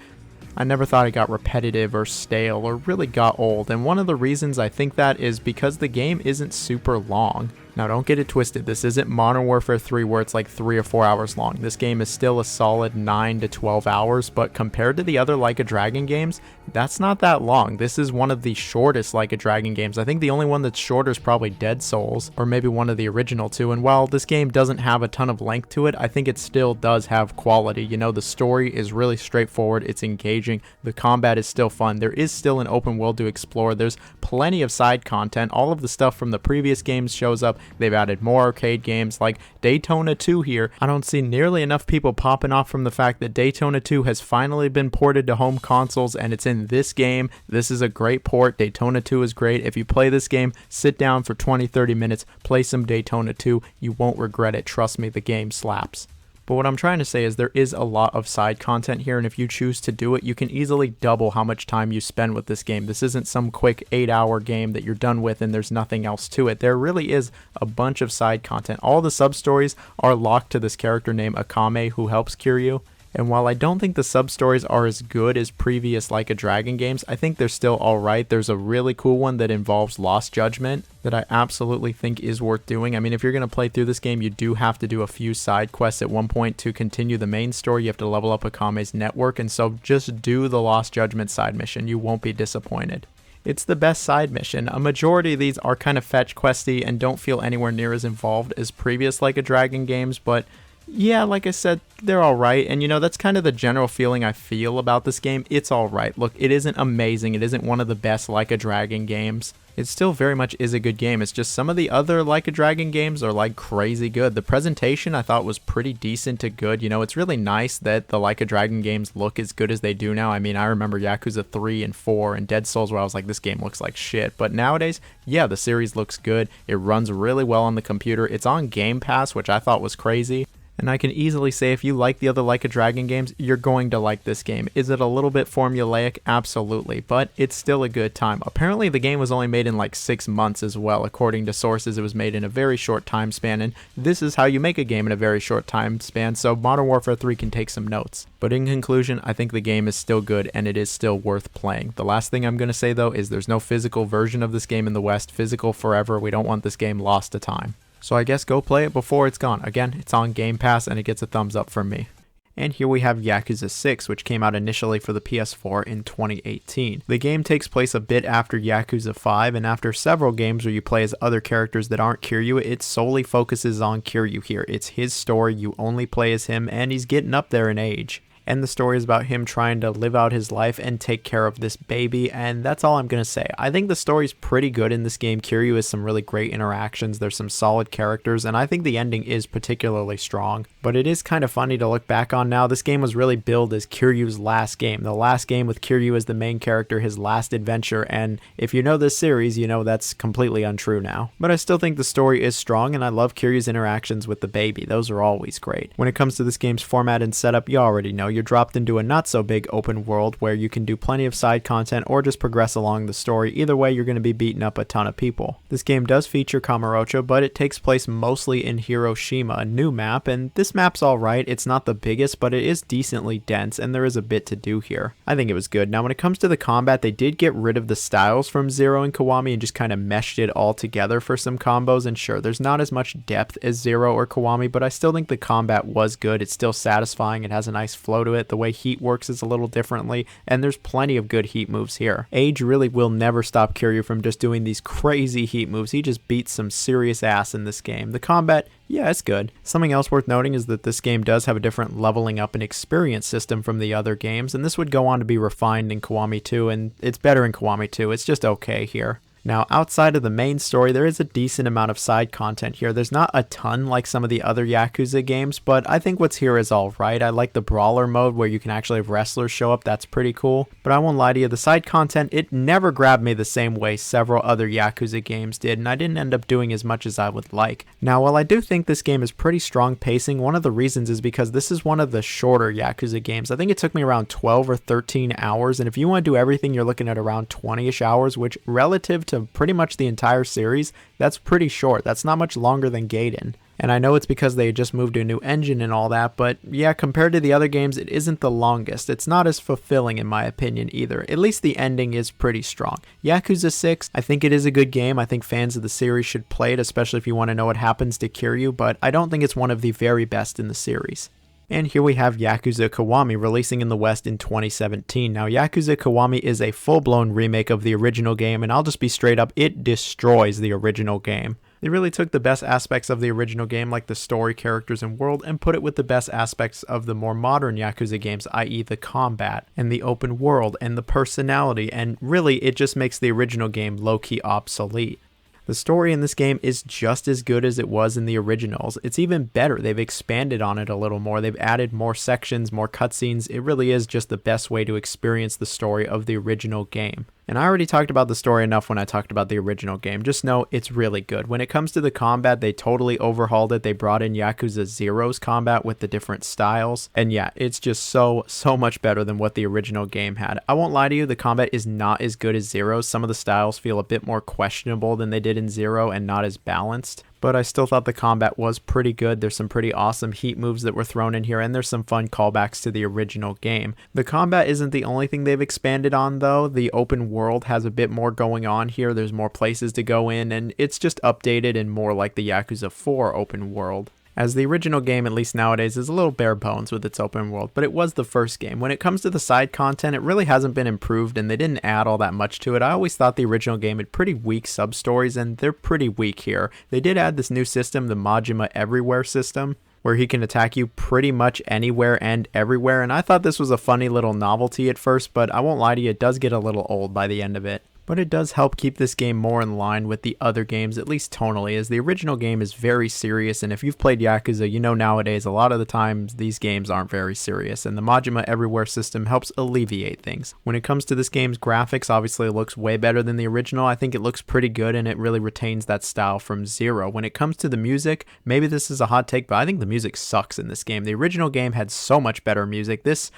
I never thought it got repetitive or stale or really got old, and one of the reasons I think that is because the game isn't super long. Now don't get it twisted, this isn't Modern Warfare 3 where it's like 3 or 4 hours long. This game is still a solid 9 to 12 hours, but compared to the other Like a Dragon games, that's not that long. This is one of the shortest Like a Dragon games. I think the only one that's shorter is probably Dead Souls, or maybe one of the original two. And while this game doesn't have a ton of length to it, I think it still does have quality. You know, the story is really straightforward, it's engaging, the combat is still fun, there is still an open world to explore, there's plenty of side content, all of the stuff from the previous games shows up. They've added more arcade games like Daytona 2 here. I don't see nearly enough people popping off from the fact that Daytona 2 has finally been ported to home consoles and it's in this game. This is a great port. Daytona 2 is great. If you play this game, sit down for 20-30 minutes, play some Daytona 2. You won't regret it. Trust me, the game slaps. But what I'm trying to say is there is a lot of side content here, and if you choose to do it, you can easily double how much time you spend with this game. This isn't some quick 8-hour game that you're done with and there's nothing else to it. There really is a bunch of side content. All the sub-stories are locked to this character named Akame who helps Kiryu. And while I don't think the sub-stories are as good as previous Like a Dragon games, I think they're still alright. There's a really cool one that involves Lost Judgment that I absolutely think is worth doing. I mean, if you're going to play through this game, you do have to do a few side quests at one point to continue the main story. You have to level up Akame's network, and so just do the Lost Judgment side mission. You won't be disappointed. It's the best side mission. A majority of these are kind of fetch questy and don't feel anywhere near as involved as previous Like a Dragon games, but yeah, like I said, they're alright, and you know, that's kind of the general feeling I feel about this game. It's alright. Look, it isn't amazing, it isn't one of the best Like a Dragon games. It still very much is a good game. It's just some of the other Like a Dragon games are like crazy good. The presentation I thought was pretty decent to good. You know, it's really nice that the Like a Dragon games look as good as they do now. I mean, I remember Yakuza 3 and 4 and Dead Souls where I was like, this game looks like shit. But nowadays, yeah, the series looks good. It runs really well on the computer. It's on Game Pass, which I thought was crazy. And I can easily say if you like the other Like a Dragon games, you're going to like this game. Is it a little bit formulaic? Absolutely, but it's still a good time. Apparently the game was only made in like 6 months as well. According to sources, it was made in a very short time span, and this is how you make a game in a very short time span, so Modern Warfare 3 can take some notes. But in conclusion, I think the game is still good and it is still worth playing. The last thing I'm going to say though is there's no physical version of this game in the West. Physical forever. We don't want this game lost to time. So I guess go play it before it's gone. Again, it's on Game Pass and it gets a thumbs up from me. And here we have Yakuza 6, which came out initially for the PS4 in 2018. The game takes place a bit after Yakuza 5, and after several games where you play as other characters that aren't Kiryu, it solely focuses on Kiryu here. It's his story, you only play as him, and he's getting up there in age. And the story is about him trying to live out his life and take care of this baby, and that's all I'm going to say. I think the story's pretty good in this game. Kiryu has some really great interactions, there's some solid characters, and I think the ending is particularly strong. But it is kind of funny to look back on now. This game was really billed as Kiryu's last game. The last game with Kiryu as the main character, his last adventure, and if you know this series, you know that's completely untrue now. But I still think the story is strong, and I love Kiryu's interactions with the baby. Those are always great. When it comes to this game's format and setup, you already know. You're dropped into a not so big open world where you can do plenty of side content or just progress along the story. Either way, you're going to be beating up a ton of people. This game does feature Kamurocho, but it takes place mostly in Hiroshima, a new map, and this map's alright. It's not the biggest, but it is decently dense, and there is a bit to do here. I think it was good. Now, when it comes to the combat, they did get rid of the styles from Zero and Kiwami and just kind of meshed it all together for some combos, and sure, there's not as much depth as Zero or Kiwami, but I still think the combat was good. It's still satisfying. It has a nice flow to it. The way heat works is a little differently, and there's plenty of good heat moves here. Age really will never stop Kiryu from just doing these crazy heat moves. He just beats some serious ass in this game. The combat, yeah, it's good. Something else worth noting is that this game does have a different leveling up and experience system from the other games, and this would go on to be refined in Kiwami 2, and it's better in Kiwami 2. It's just okay here. Now, outside of the main story, there is a decent amount of side content here. There's not a ton like some of the other Yakuza games, but I think what's here is alright. I like the brawler mode where you can actually have wrestlers show up. That's pretty cool. But I won't lie to you, the side content, it never grabbed me the same way several other Yakuza games did, and I didn't end up doing as much as I would like. Now, while I do think this game is pretty strong pacing, one of the reasons is because this is one of the shorter Yakuza games. I think it took me around 12 or 13 hours, and if you want to do everything, you're looking at around 20-ish hours, which relative to to pretty much the entire series, that's pretty short. That's not much longer than Gaiden. And I know it's because they just moved to a new engine and all that, but yeah, compared to the other games, it isn't the longest. It's not as fulfilling in my opinion either. At least the ending is pretty strong. Yakuza 6, I think it is a good game. I think fans of the series should play it, especially if you want to know what happens to Kiryu, but I don't think it's one of the very best in the series. And here we have Yakuza Kiwami releasing in the West in 2017. Now, Yakuza Kiwami is a full-blown remake of the original game, and I'll just be straight up, it destroys the original game. They really took the best aspects of the original game, like the story, characters, and world, and put it with the best aspects of the more modern Yakuza games, i.e. the combat, and the open world, and the personality, and really, it just makes the original game low-key obsolete. The story in this game is just as good as it was in the originals. It's even better. They've expanded on it a little more. They've added more sections, more cutscenes. It really is just the best way to experience the story of the original game. And I already talked about the story enough when I talked about the original game. Just know it's really good. When it comes to the combat, they totally overhauled it. They brought in Yakuza 0's combat with the different styles. And yeah, it's just so much better than what the original game had. I won't lie to you, the combat is not as good as 0's. Some of the styles feel a bit more questionable than they did in 0 and not as balanced. But I still thought the combat was pretty good. There's some pretty awesome heat moves that were thrown in here, and there's some fun callbacks to the original game. The combat isn't the only thing they've expanded on, though. The open world has a bit more going on here. There's more places to go in, and it's just updated and more like the Yakuza 4 open world. As the original game, at least nowadays, is a little bare bones with its open world, but it was the first game. When it comes to the side content, it really hasn't been improved, and they didn't add all that much to it. I always thought the original game had pretty weak sub-stories, and they're pretty weak here. They did add this new system, the Majima Everywhere system, where he can attack you pretty much anywhere and everywhere, and I thought this was a funny little novelty at first, but I won't lie to you, it does get a little old by the end of it. But it does help keep this game more in line with the other games, at least tonally, as the original game is very serious, and if you've played Yakuza, you know nowadays a lot of the times these games aren't very serious, and the Majima Everywhere system helps alleviate things. When it comes to this game's graphics, obviously it looks way better than the original. I think it looks pretty good, and it really retains that style from 0. When it comes to the music, maybe this is a hot take, but I think the music sucks in this game. The original game had so much better music. This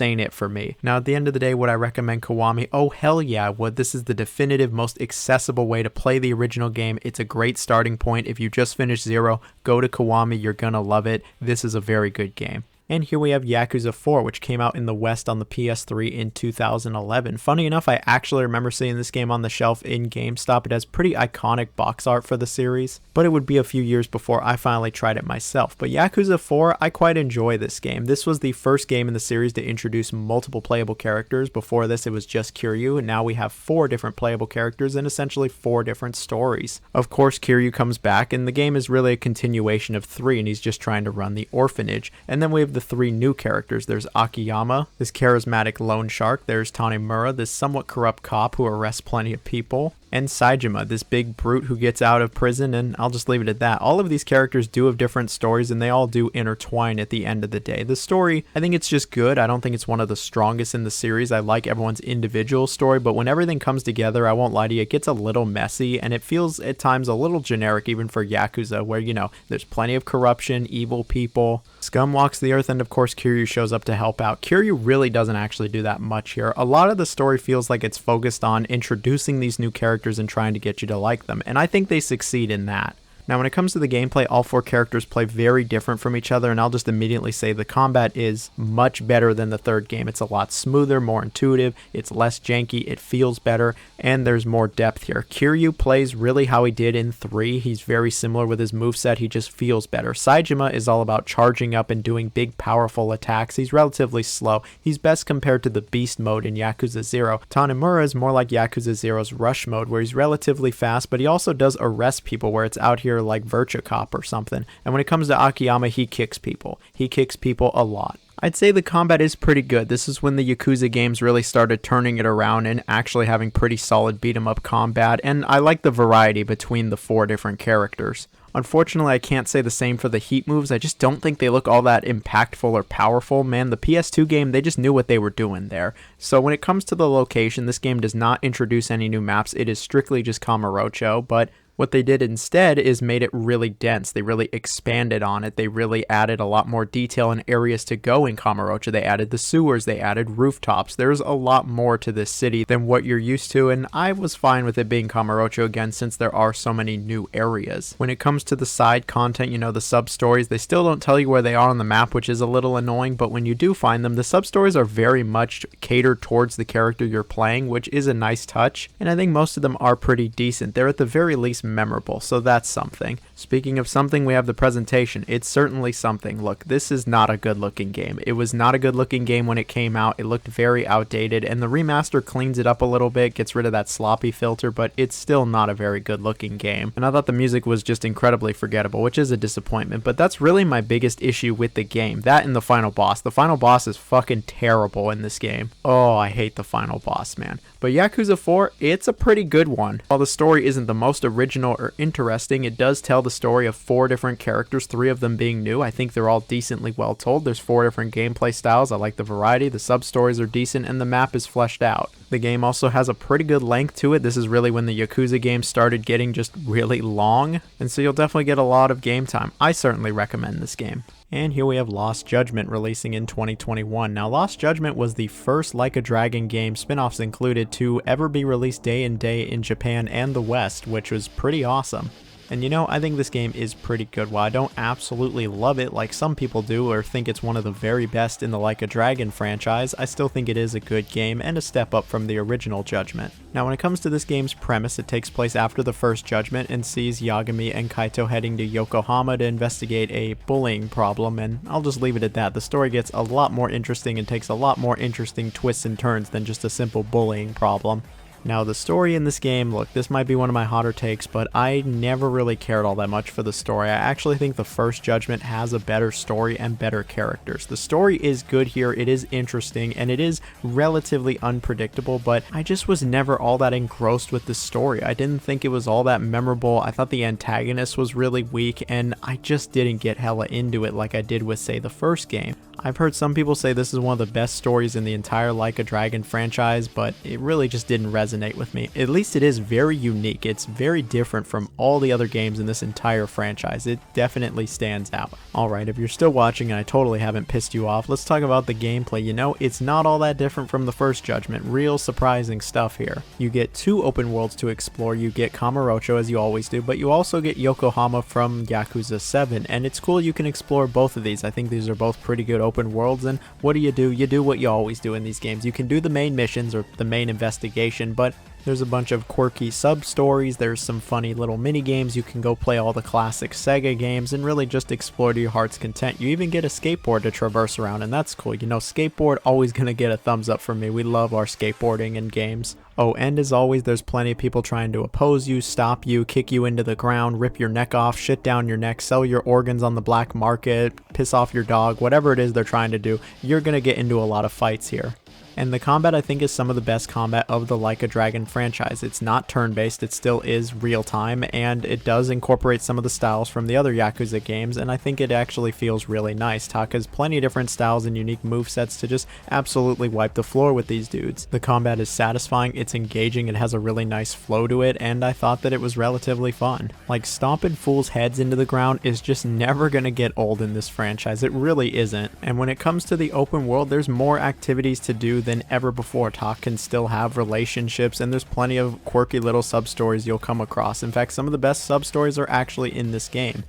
ain't it for me. Now, at the end of the day, would I recommend Kiwami? Oh, hell yeah, I would. This is the definitive, most accessible way to play the original game. It's a great starting point. If you just finished 0, go to Kiwami. You're gonna love it. This is a very good game. And here we have Yakuza 4, which came out in the West on the PS3 in 2011. Funny enough, I actually remember seeing this game on the shelf in GameStop. It has pretty iconic box art for the series, but it would be a few years before I finally tried it myself. But Yakuza 4, I quite enjoy this game. This was the first game in the series to introduce multiple playable characters. Before this, it was just Kiryu, and now we have 4 different playable characters and essentially 4 different stories. Of course, Kiryu comes back, and the game is really a continuation of 3, and he's just trying to run the orphanage. And then we have the 3 new characters. There's Akiyama, this charismatic loan shark. There's Tanemura, this somewhat corrupt cop who arrests plenty of people. And Saejima, this big brute who gets out of prison, and I'll just leave it at that. All of these characters do have different stories, and they all do intertwine at the end of the day. The story, I think it's just good. I don't think it's one of the strongest in the series. I like everyone's individual story, but when everything comes together, I won't lie to you, it gets a little messy, and it feels at times a little generic even for Yakuza, where, you know, there's plenty of corruption, evil people, scum walks the earth, and of course Kiryu shows up to help out. Kiryu really doesn't actually do that much here. A lot of the story feels like it's focused on introducing these new characters and trying to get you to like them, and I think they succeed in that. Now, when it comes to the gameplay, all 4 characters play very different from each other, and I'll just immediately say the combat is much better than the third game. It's a lot smoother, more intuitive, it's less janky, it feels better, and there's more depth here. Kiryu plays really how he did in 3. He's very similar with his moveset, he just feels better. Saejima is all about charging up and doing big, powerful attacks. He's relatively slow. He's best compared to the Beast mode in Yakuza 0. Tanemura is more like Yakuza 0's Rush mode, where he's relatively fast, but he also does arrest people, where it's out here like Virtua Cop or something. And when it comes to Akiyama, he kicks people. He kicks people a lot. I'd say the combat is pretty good. This is when the Yakuza games really started turning it around and actually having pretty solid beat-em-up combat, and I like the variety between the 4 different characters. Unfortunately, I can't say the same for the heat moves. I just don't think they look all that impactful or powerful. Man, the PS2 game, they just knew what they were doing there. So when it comes to the location, this game does not introduce any new maps. It is strictly just Kamurocho, but What they did instead is made it really dense. They really expanded on it. They really added a lot more detail and areas to go in Kamurocho. They added the sewers, they added rooftops. There's a lot more to this city than what you're used to, and I was fine with it being Kamurocho again since there are so many new areas. When it comes to the side content, the sub-stories, they still don't tell you where they are on the map, which is a little annoying, but when you do find them, the sub-stories are very much catered towards the character you're playing, which is a nice touch, and I think most of them are pretty decent. They're at the very least memorable, so that's something. Speaking of something, we have the presentation. It's certainly something. Look, this is not a good looking game. It was not a good looking game when it came out. It looked very outdated, and the remaster cleans it up a little bit, gets rid of that sloppy filter, but it's still not a very good looking game. And I thought the music was just incredibly forgettable, which is a disappointment, but that's really my biggest issue with the game. That and the final boss. The final boss is fucking terrible in this game. Oh, I hate the final boss, man. But Yakuza 4, it's a pretty good one. While the story isn't the most original or interesting, it does tell the story of 4 different characters, 3 of them being new. I think they're all decently well told. There's 4 different gameplay styles. I like the variety, the sub-stories are decent, and the map is fleshed out. The game also has a pretty good length to it. This is really when the Yakuza games started getting just really long, and so you'll definitely get a lot of game time. I certainly recommend this game. And here we have Lost Judgment releasing in 2021. Now, Lost Judgment was the first Like a Dragon game, spin-offs included, to ever be released day and day in Japan and the West, which was pretty awesome. And I think this game is pretty good. While I don't absolutely love it like some people do or think it's one of the very best in the Like a Dragon franchise, I still think it is a good game and a step up from the original Judgment. Now when it comes to this game's premise, it takes place after the first Judgment and sees Yagami and Kaito heading to Yokohama to investigate a bullying problem, and I'll just leave it at that. The story gets a lot more interesting and takes a lot more interesting twists and turns than just a simple bullying problem. Now the story in this game, look, this might be one of my hotter takes, but I never really cared all that much for the story. I actually think the first Judgment has a better story and better characters. The story is good here, it is interesting, and it is relatively unpredictable, but I just was never all that engrossed with the story. I didn't think it was all that memorable. I thought the antagonist was really weak, and I just didn't get hella into it like I did with, say, the first game. I've heard some people say this is one of the best stories in the entire Like a Dragon franchise, but it really just didn't resonate with me. At least it is very unique. It's very different from all the other games in this entire franchise. It definitely stands out. Alright, if you're still watching and I totally haven't pissed you off, let's talk about the gameplay. It's not all that different from the first Judgment. Real surprising stuff here. You get 2 open worlds to explore. You get Kamurocho as you always do, but you also get Yokohama from Yakuza 7, and it's cool you can explore both of these. I think these are both pretty good open worlds, and what do? You do what you always do in these games. You can do the main missions or the main investigation, but there's a bunch of quirky sub-stories, there's some funny little mini-games, you can go play all the classic Sega games and really just explore to your heart's content. You even get a skateboard to traverse around, and that's cool. Skateboard always gonna get a thumbs up from me. We love our skateboarding in games. Oh, and as always, there's plenty of people trying to oppose you, stop you, kick you into the ground, rip your neck off, shit down your neck, sell your organs on the black market, piss off your dog, whatever it is they're trying to do. You're gonna get into a lot of fights here. And the combat, I think, is some of the best combat of the Like a Dragon franchise. It's not turn-based, it still is real-time, and it does incorporate some of the styles from the other Yakuza games, and I think it actually feels really nice. Taka's plenty of different styles and unique movesets to just absolutely wipe the floor with these dudes. The combat is satisfying, it's engaging, it has a really nice flow to it, and I thought that it was relatively fun. Like, stomping fools' heads into the ground is just never gonna get old in this franchise. It really isn't. And when it comes to the open world, there's more activities to do than ever before. Tak can still have relationships, and there's plenty of quirky little sub-stories you'll come across. In fact, some of the best sub-stories are actually in this game.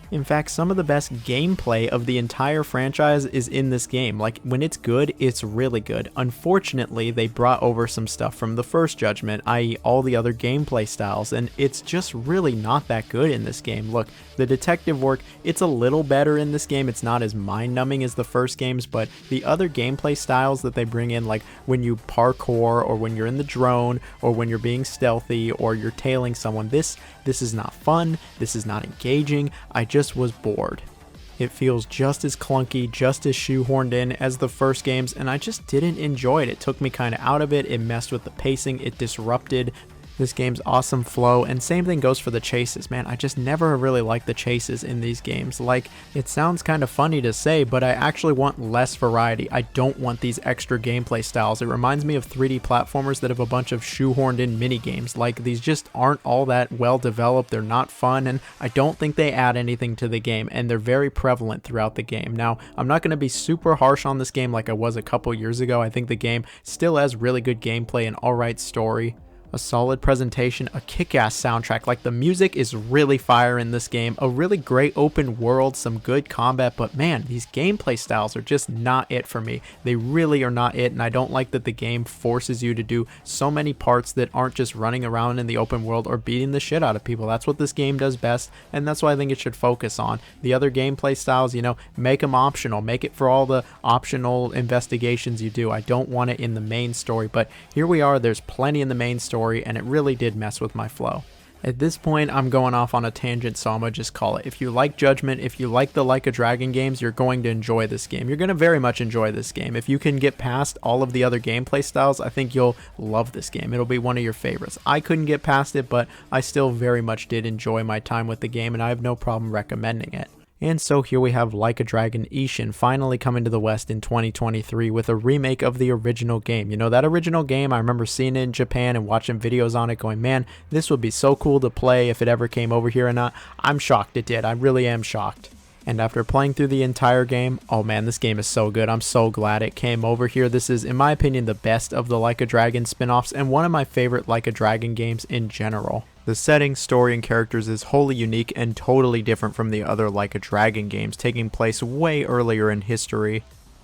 In fact, some of the best gameplay of the entire franchise is in this game. Like, when it's good, it's really good. Unfortunately, they brought over some stuff from the first Judgment, i.e. all the other gameplay styles, and it's just really not that good in this game. Look, the detective work, it's a little better in this game. It's not as mind-numbing as the first games, but the other gameplay styles that they bring in, like when you parkour, or when you're in the drone, or when you're being stealthy, or you're tailing someone, this is not fun, this is not engaging. I just was bored. It feels just as clunky, just as shoehorned in as the first games, and I just didn't enjoy it. It took me kind of out of it, it messed with the pacing, it disrupted This game's awesome flow, and same thing goes for the chases, man. I just never really like the chases in these games. Like, it sounds kind of funny to say, but I actually want less variety. I don't want these extra gameplay styles. It reminds me of 3D platformers that have a bunch of shoehorned in mini games. Like, these just aren't all that well developed, they're not fun, and I don't think they add anything to the game, and they're very prevalent throughout the game. Now, I'm not going to be super harsh on this game like I was a couple years ago. I think the game still has really good gameplay and alright story, a solid presentation, a kick-ass soundtrack. Like, the music is really fire in this game, a really great open world, some good combat, but man, these gameplay styles are just not it for me. They really are not it, and I don't like that the game forces you to do so many parts that aren't just running around in the open world or beating the shit out of people. That's what this game does best, and that's what I think it should focus on. The other gameplay styles, you know, make them optional. Make it for all the optional investigations you do. I don't want it in the main story, but here we are. There's plenty in the main story, and it really did mess with my flow. At this point, I'm going off on a tangent, so I'm gonna just call it. If you like Judgment, if you like the Like a Dragon games, you're going to enjoy this game. You're going to very much enjoy this game. If you can get past all of the other gameplay styles, I think you'll love this game. It'll be one of your favorites. I couldn't get past it, but I still very much did enjoy my time with the game, and I have no problem recommending it. And so here we have Like a Dragon Ishin finally coming to the West in 2023 with a remake of the original game. You know, that original game, I remember seeing it in Japan and watching videos on it going, man, this would be so cool to play if it ever came over here or not. I'm shocked it did. I really am shocked. And after playing through the entire game, oh man, this game is so good. I'm so glad it came over here. This is, in my opinion, the best of the Like a Dragon spin-offs and one of my favorite Like a Dragon games in general. The setting, story, and characters is wholly unique and totally different from the other Like a Dragon games, taking place way earlier in history.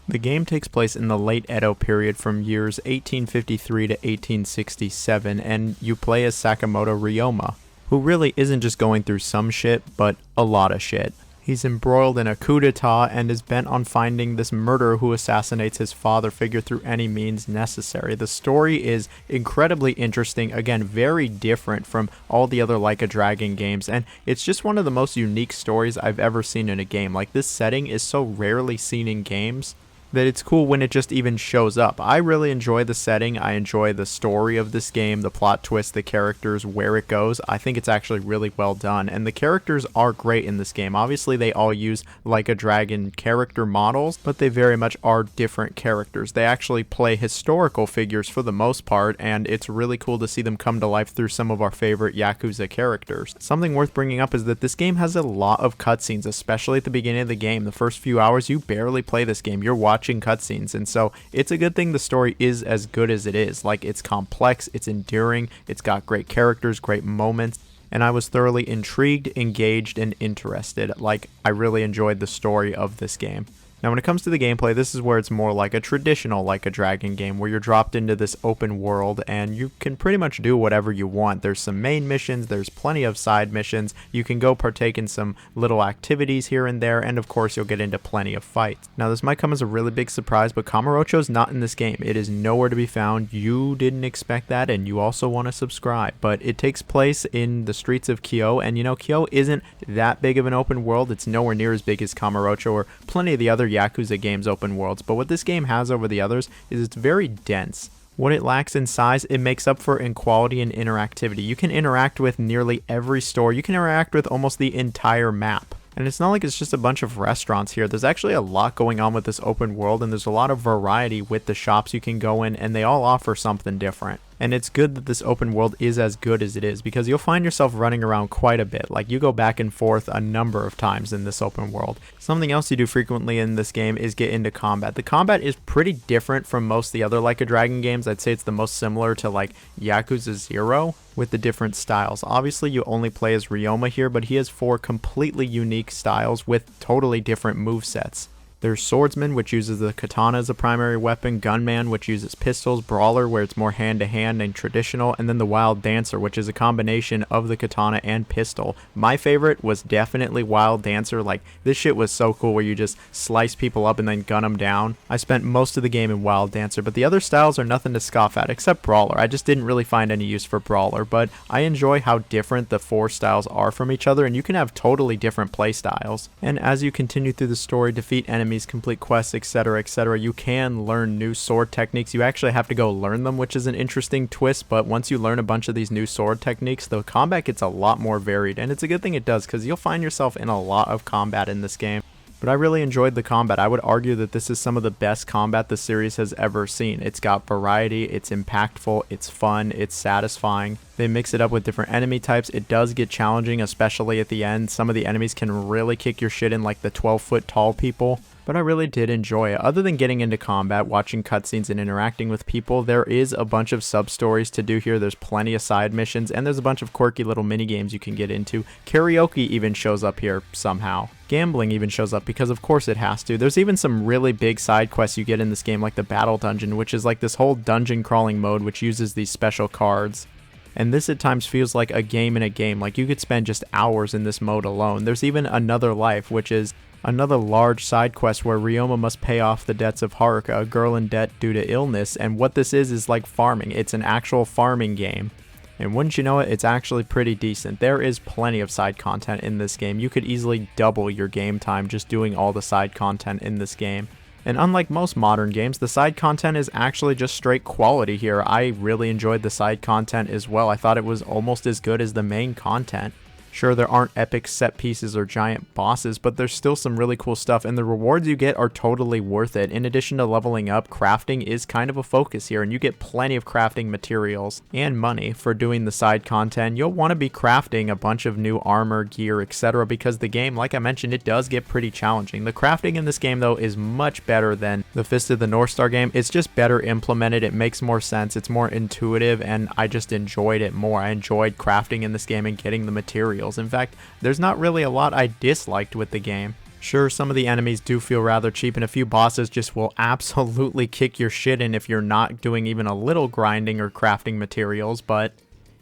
The game takes place in the late Edo period from years 1853 to 1867, and you play as Sakamoto Ryoma, who really isn't just going through some shit, but a lot of shit. He's embroiled in a coup d'etat and is bent on finding this murderer who assassinates his father figure through any means necessary. The story is incredibly interesting, again, very different from all the other Like a Dragon games, and it's just one of the most unique stories I've ever seen in a game. Like, this setting is so rarely seen in games that it's cool when it just even shows up. I really enjoy the setting. I enjoy the story of this game, the plot twist, the characters, where it goes. I think it's actually really well done, and the characters are great in this game. Obviously, they all use Like a Dragon character models, but they very much are different characters. They actually play historical figures for the most part, and it's really cool to see them come to life through some of our favorite Yakuza characters. Something worth bringing up is that this game has a lot of cutscenes, especially at the beginning of the game. The first few hours, you barely play this game. You're watching cutscenes, and so it's a good thing the story is as good as it is. Like, it's complex, it's enduring, it's got great characters, great moments, and I was thoroughly intrigued, engaged, and interested. Like, I really enjoyed the story of this game. Now, when it comes to the gameplay, this is where it's more like a traditional Like a Dragon game, where you're dropped into this open world and you can pretty much do whatever you want. There's some main missions, there's plenty of side missions, you can go partake in some little activities here and there, and of course you'll get into plenty of fights. Now, this might come as a really big surprise, but Kamurocho's not in this game. It is nowhere to be found. You didn't expect that, and you also want to subscribe. But it takes place in the streets of Kyo, and you know, Kyo isn't that big of an open world. It's nowhere near as big as Kamurocho or plenty of the other Yakuza games open worlds, but what this game has over the others is it's very dense. What it lacks in size, it makes up for in quality and interactivity. You can interact with nearly every store. You can interact with almost the entire map. And it's not like it's just a bunch of restaurants here. There's actually a lot going on with this open world, and there's a lot of variety with the shops you can go in, and they all offer something different. And it's good that this open world is as good as it is, because you'll find yourself running around quite a bit. Like, you go back and forth a number of times in this open world. Something else you do frequently in this game is get into combat. The combat is pretty different from most of the other Like a Dragon games. I'd say it's the most similar to like Yakuza 0 with the different styles. Obviously, you only play as Ryoma here, but he has 4 completely unique styles with totally different movesets. There's Swordsman, which uses the katana as a primary weapon, Gunman, which uses pistols, Brawler, where it's more hand-to-hand and traditional, and then the Wild Dancer, which is a combination of the katana and pistol. My favorite was definitely Wild Dancer. Like, this shit was so cool where you just slice people up and then gun them down. I spent most of the game in Wild Dancer, but the other styles are nothing to scoff at, except Brawler. I just didn't really find any use for Brawler, but I enjoy how different the 4 styles are from each other, and you can have totally different play styles. And as you continue through the story, defeat enemies enemies, complete quests, etc., etc. You can learn new sword techniques. You actually have to go learn them, which is an interesting twist, but once you learn a bunch of these new sword techniques, the combat gets a lot more varied, and it's a good thing it does, because you'll find yourself in a lot of combat in this game. But I really enjoyed the combat. I would argue that this is some of the best combat the series has ever seen. It's got variety, it's impactful, it's fun, it's satisfying. They mix it up with different enemy types. It does get challenging, especially at the end. Some of the enemies can really kick your shit in, like the 12-foot tall people. But I really did enjoy it. Other than getting into combat, watching cutscenes, and interacting with people, there is a bunch of sub-stories to do here. There's plenty of side missions, and there's a bunch of quirky little mini-games you can get into. Karaoke even shows up here somehow. Gambling even shows up, because of course it has to. There's even some really big side quests you get in this game, like the Battle Dungeon, which is like this whole dungeon crawling mode which uses these special cards. And this at times feels like a game in a game, like you could spend just hours in this mode alone. There's even Another Life, which is another large side quest where Ryoma must pay off the debts of Haruka, a girl in debt due to illness, and what this is like farming. It's an actual farming game. And wouldn't you know it, it's actually pretty decent. There is plenty of side content in this game. You could easily double your game time just doing all the side content in this game. And unlike most modern games, the side content is actually just straight quality here. I really enjoyed the side content as well. I thought it was almost as good as the main content. Sure, there aren't epic set pieces or giant bosses, but there's still some really cool stuff, and the rewards you get are totally worth it. In addition to leveling up, crafting is kind of a focus here, and you get plenty of crafting materials and money for doing the side content. You'll want to be crafting a bunch of new armor, gear, etc., because the game, like I mentioned, it does get pretty challenging. The crafting in this game, though, is much better than the Fist of the North Star game. It's just better implemented, it makes more sense, it's more intuitive, and I just enjoyed it more. I enjoyed crafting in this game and getting the materials. In fact, there's not really a lot I disliked with the game. Sure, some of the enemies do feel rather cheap, and a few bosses just will absolutely kick your shit in if you're not doing even a little grinding or crafting materials, but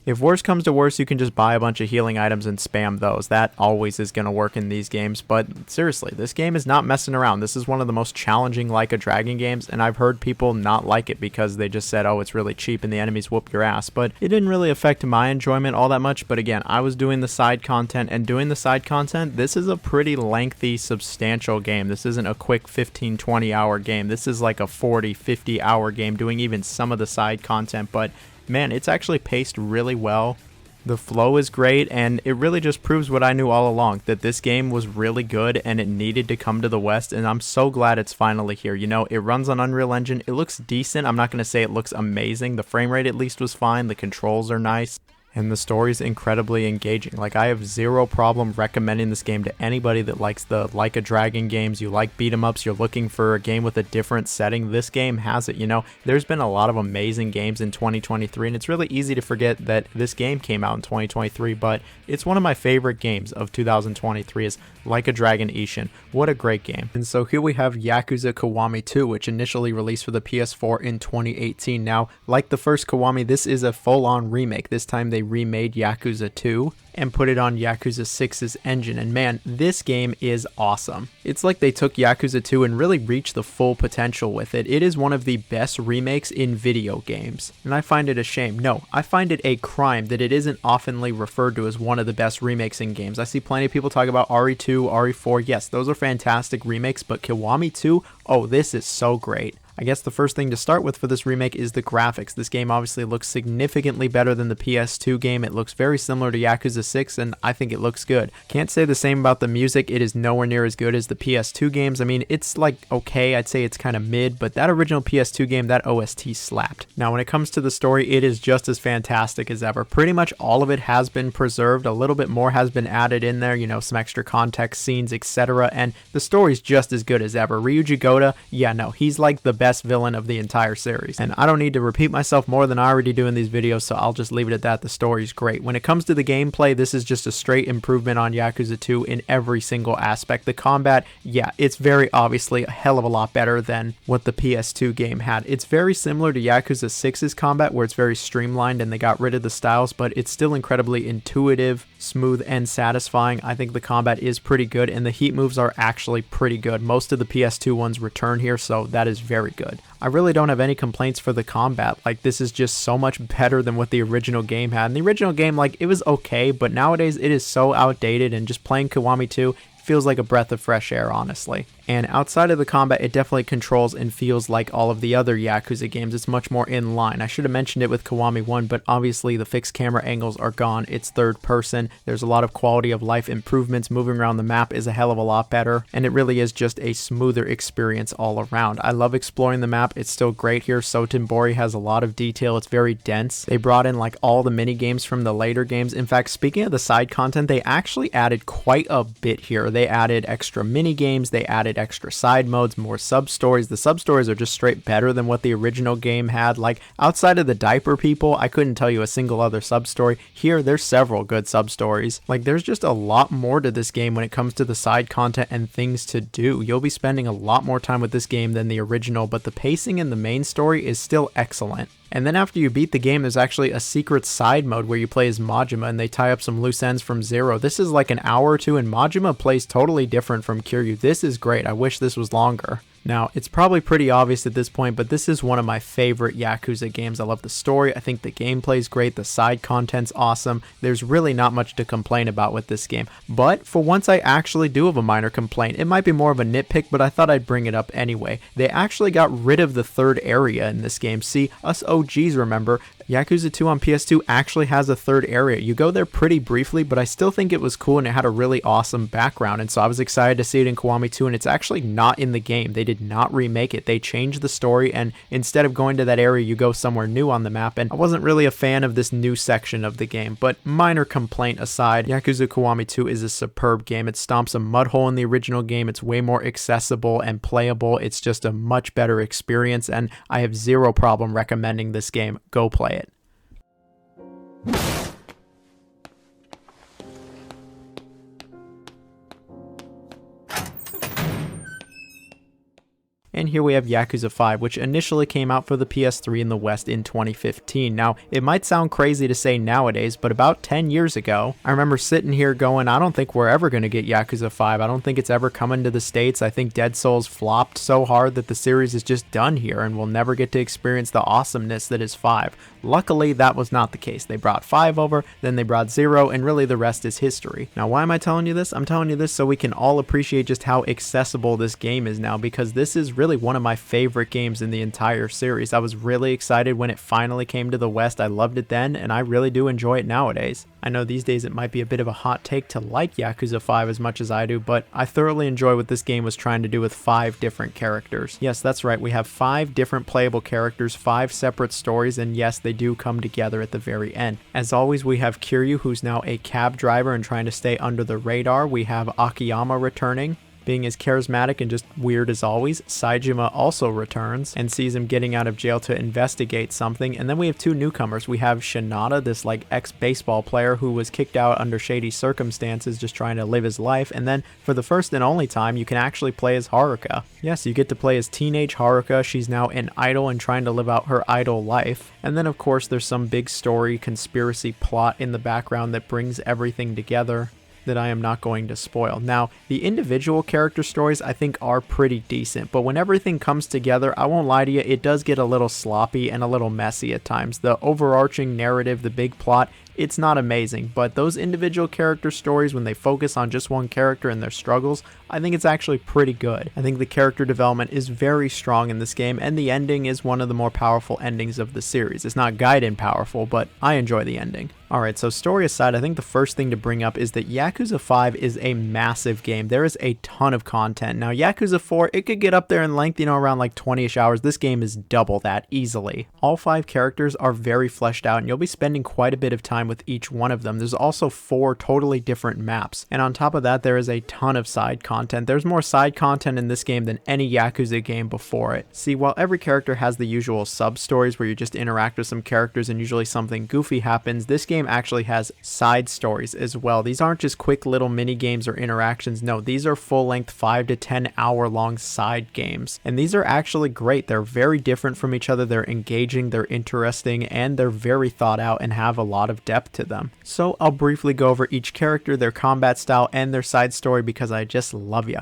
if worse comes to worse, you can just buy a bunch of healing items and spam those. That always is going to work in these games, but seriously, this game is not messing around. This is one of the most challenging Like a Dragon games, and I've heard people not like it because they just said, oh, it's really cheap and the enemies whoop your ass, but it didn't really affect my enjoyment all that much. But again, I was doing the side content, and doing the side content, this is a pretty lengthy, substantial game. This isn't a quick 15-20 hour game. This is like a 40-50 hour game doing even some of the side content, but man, it's actually paced really well. The flow is great, and it really just proves what I knew all along, that this game was really good and it needed to come to the West, and I'm so glad it's finally here. You know, it runs on Unreal Engine. It looks decent. I'm not going to say it looks amazing. The frame rate at least was fine. The controls are nice. And the story's incredibly engaging. Like, I have zero problem recommending this game to anybody that likes the Like a Dragon games. You like beat 'em ups, you're looking for a game with a different setting. This game has it. You know, there's been a lot of amazing games in 2023, and it's really easy to forget that this game came out in 2023, but it's one of my favorite games of 2023 is Like a Dragon Ishin. What a great game. And so here we have Yakuza Kiwami 2, which initially released for the PS4 in 2018. Now, like the first Kiwami, this is a full-on remake. This time they remade Yakuza 2 and put it on Yakuza 6's engine, and man, this game is awesome. It's like they took Yakuza 2 and really reached the full potential with it. It is one of the best remakes in video games, and I find it a shame. No, I find it a crime that it isn't oftenly referred to as one of the best remakes in games. I see plenty of people talk about RE2, RE4, yes, those are fantastic remakes, but Kiwami 2, oh, this is so great. I guess the first thing to start with for this remake is the graphics. This game obviously looks significantly better than the PS2 game. It looks very similar to Yakuza 6, and I think it looks good. Can't say the same about the music. It is nowhere near as good as the PS2 games. I mean, it's like okay, I'd say it's kind of mid, but that original PS2 game, that OST slapped. Now, when it comes to the story, it is just as fantastic as ever. Pretty much all of it has been preserved. A little bit more has been added in there, you know, some extra context scenes, etc., and the story's just as good as ever. Ryuji Goda, yeah, no, he's like the best villain of the entire series, and I don't need to repeat myself more than I already do in these videos, so I'll just leave it at that. The story's great. When it comes to the gameplay, this is just a straight improvement on Yakuza 2 in every single aspect. The combat, yeah, it's very obviously a hell of a lot better than what the PS2 game had. It's very similar to Yakuza 6's combat, where it's very streamlined and they got rid of the styles, but it's still incredibly intuitive, smooth, and satisfying. I think the combat is pretty good, and the heat moves are actually pretty good. Most of the PS2 ones return here, so that is very good. I really don't have any complaints for the combat. Like, this is just so much better than what the original game had. And the original game, like, it was okay, but nowadays it is so outdated, and just playing Kiwami 2 feels like a breath of fresh air, honestly. And outside of the combat, it definitely controls and feels like all of the other Yakuza games. It's much more in line. I should have mentioned it with Kiwami 1, but obviously the fixed camera angles are gone. It's third person. There's a lot of quality of life improvements. Moving around the map is a hell of a lot better, and it really is just a smoother experience all around. I love exploring the map. It's still great here. Sotenbori has a lot of detail. It's very dense. They brought in like all the mini games from the later games. In fact, speaking of the side content, they actually added quite a bit here. They added extra mini games. They added extra side modes, more sub-stories. The sub-stories are just straight better than what the original game had. Like, outside of the diaper people, I couldn't tell you a single other sub-story. Here, there's several good sub-stories. Like, there's just a lot more to this game when it comes to the side content and things to do. You'll be spending a lot more time with this game than the original, but the pacing in the main story is still excellent. And then after you beat the game, there's actually a secret side mode where you play as Majima and they tie up some loose ends from Zero. This is like an hour or two, and Majima plays totally different from Kiryu. This is great. I wish this was longer. Now, it's probably pretty obvious at this point, but this is one of my favorite Yakuza games. I love the story. I think the gameplay is great. The side content's awesome. There's really not much to complain about with this game. But for once, I actually do have a minor complaint. It might be more of a nitpick, but I thought I'd bring it up anyway. They actually got rid of the third area in this game. See, us OGs remember, Yakuza 2 on PS2 actually has a third area. You go there pretty briefly, but I still think it was cool and it had a really awesome background, and so I was excited to see it in Kiwami 2, and it's actually not in the game. They did not remake it. They changed the story, and instead of going to that area, you go somewhere new on the map, and I wasn't really a fan of this new section of the game, but minor complaint aside, Yakuza Kiwami 2 is a superb game. It stomps a mud hole in the original game. It's way more accessible and playable. It's just a much better experience, and I have zero problem recommending this game. Go play it. And here we have Yakuza 5, which initially came out for the PS3 in the West in 2015. Now, it might sound crazy to say nowadays, but about 10 years ago, I remember sitting here going, I don't think we're ever going to get Yakuza 5. I don't think it's ever coming to the States. I think Dead Souls flopped so hard that the series is just done here, and we'll never get to experience the awesomeness that is 5. Luckily, that was not the case. They brought 5 over, then they brought 0, and really the rest is history. Now, why am I telling you this? I'm telling you this so we can all appreciate just how accessible this game is now, because this is really one of my favorite games in the entire series. I was really excited when it finally came to the West. I loved it then, and I really do enjoy it nowadays. I know these days it might be a bit of a hot take to like Yakuza 5 as much as I do, but I thoroughly enjoy what this game was trying to do with 5 different characters. Yes, that's right, we have 5 different playable characters, 5 separate stories, and yes, they do come together at the very end. As always, we have Kiryu, who's now a cab driver and trying to stay under the radar. We have Akiyama returning, being as charismatic and just weird as always. Saejima also returns and sees him getting out of jail to investigate something. And then we have 2 newcomers. We have Shinada, this like ex-baseball player who was kicked out under shady circumstances just trying to live his life. And then for the first and only time, you can actually play as Haruka. Yes, you get to play as teenage Haruka. She's now an idol and trying to live out her idol life. And then of course there's some big story conspiracy plot in the background that brings everything together that I am not going to spoil. Now, the individual character stories I think are pretty decent, but when everything comes together, I won't lie to you, it does get a little sloppy and a little messy at times. The overarching narrative, the big plot, it's not amazing, but those individual character stories, when they focus on just one character and their struggles, I think it's actually pretty good. I think the character development is very strong in this game, and the ending is one of the more powerful endings of the series. It's not Gaiden powerful, but I enjoy the ending. Alright, so story aside, I think the first thing to bring up is that Yakuza 5 is a massive game. There is a ton of content. Now, Yakuza 4, it could get up there in length, around like 20-ish hours. This game is double that easily. All 5 characters are very fleshed out, and you'll be spending quite a bit of time with each one of them. There's also 4 totally different maps, and on top of that, there is a ton of side content. There's more side content in this game than any Yakuza game before it. See, while every character has the usual sub-stories where you just interact with some characters and usually something goofy happens, this game actually has side stories as well. These aren't just quick little mini games or interactions. No, these are full-length 5 to 10 hour long side games, and these are actually great. They're very different from each other. They're engaging, they're interesting, and they're very thought out and have a lot of depth to them. So I'll briefly go over each character, their combat style, and their side story because I just love ya.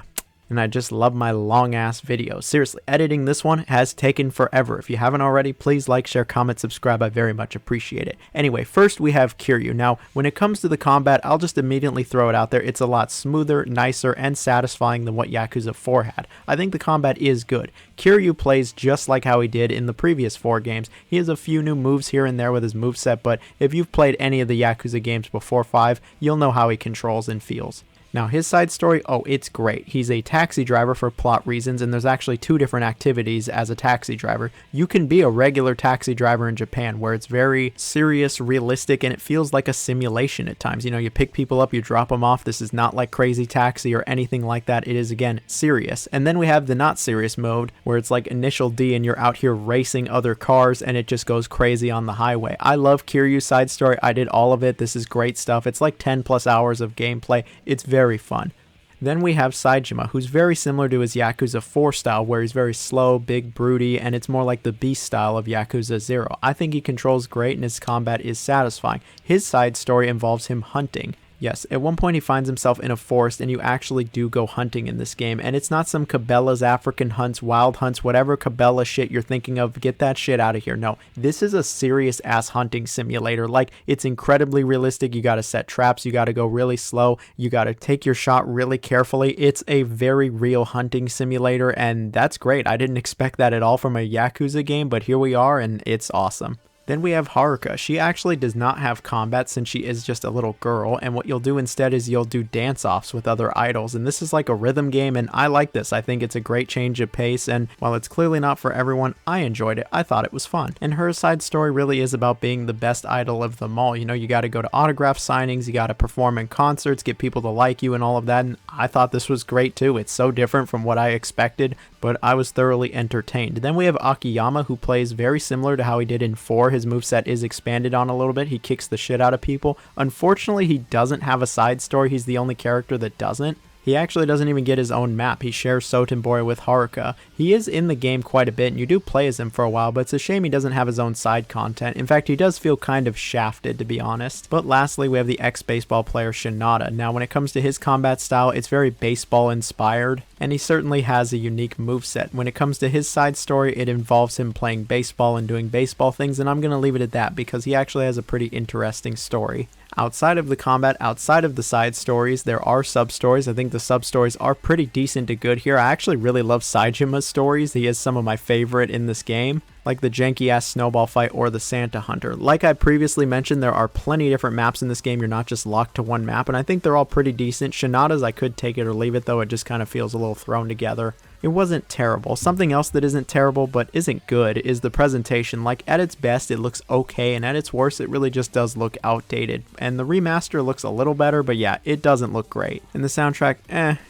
And I just love my long ass videos. Seriously, editing this one has taken forever. If you haven't already, please like, share, comment, subscribe. I very much appreciate it. Anyway, first we have Kiryu. Now, when it comes to the combat, I'll just immediately throw it out there. It's a lot smoother, nicer, and satisfying than what Yakuza 4 had. I think the combat is good. Kiryu plays just like how he did in the previous 4 games. He has a few new moves here and there with his moveset, but if you've played any of the Yakuza games before 5, you'll know how he controls and feels. Now his side story, oh, it's great. He's a taxi driver for plot reasons, and there's actually 2 different activities as a taxi driver. You can be a regular taxi driver in Japan where it's very serious, realistic, and it feels like a simulation at times. You know, you pick people up, you drop them off. This is not like Crazy Taxi or anything like that. It is, again, serious. And then we have the not serious mode where it's like Initial D and you're out here racing other cars and it just goes crazy on the highway. I love Kiryu's side story. I did all of it. This is great stuff. It's like 10 plus hours of gameplay. It's very fun. Then we have Saejima, who's very similar to his Yakuza 4 style, where he's very slow, big, broody, and it's more like the beast style of Yakuza 0. I think he controls great and his combat is satisfying. His side story involves him hunting. Yes, at one point he finds himself in a forest and you actually do go hunting in this game, and it's not some Cabela's African hunts, wild hunts, whatever Cabela shit you're thinking of, get that shit out of here. No, this is a serious ass hunting simulator. Like, it's incredibly realistic. You gotta set traps, you gotta go really slow, you gotta take your shot really carefully. It's a very real hunting simulator, and that's great. I didn't expect that at all from a Yakuza game, but here we are and it's awesome. Then we have Haruka. She actually does not have combat since she is just a little girl, and what you'll do instead is you'll do dance-offs with other idols, and this is like a rhythm game, and I like this. I think it's a great change of pace, and while it's clearly not for everyone, I enjoyed it. I thought it was fun. And her side story really is about being the best idol of them all. You know, you gotta go to autograph signings, you gotta perform in concerts, get people to like you and all of that, and I thought this was great too. It's so different from what I expected, but I was thoroughly entertained. Then we have Akiyama, who plays very similar to how he did in 4. His moveset is expanded on a little bit. He kicks the shit out of people. Unfortunately, he doesn't have a side story. He's the only character that doesn't. He actually doesn't even get his own map. He shares Sotenbori with Haruka. He is in the game quite a bit, and you do play as him for a while, but it's a shame he doesn't have his own side content. In fact, he does feel kind of shafted, to be honest. But lastly, we have the ex-baseball player Shinada. Now, when it comes to his combat style, it's very baseball-inspired, and he certainly has a unique moveset. When it comes to his side story, it involves him playing baseball and doing baseball things, and I'm going to leave it at that because he actually has a pretty interesting story. Outside of the combat, outside of the side stories, there are sub-stories. I think the sub-stories are pretty decent to good here. I actually really love Saejima's stories. He is some of my favorite in this game, like the janky-ass snowball fight or the Santa Hunter. Like I previously mentioned, there are plenty of different maps in this game. You're not just locked to one map, and I think they're all pretty decent. Shinada's, I could take it or leave it, though. It just kind of feels a little thrown together. It wasn't terrible. Something else that isn't terrible but isn't good is the presentation. Like, at its best, it looks okay, and at its worst, it really just does look outdated. And the remaster looks a little better, but yeah, it doesn't look great. And the soundtrack,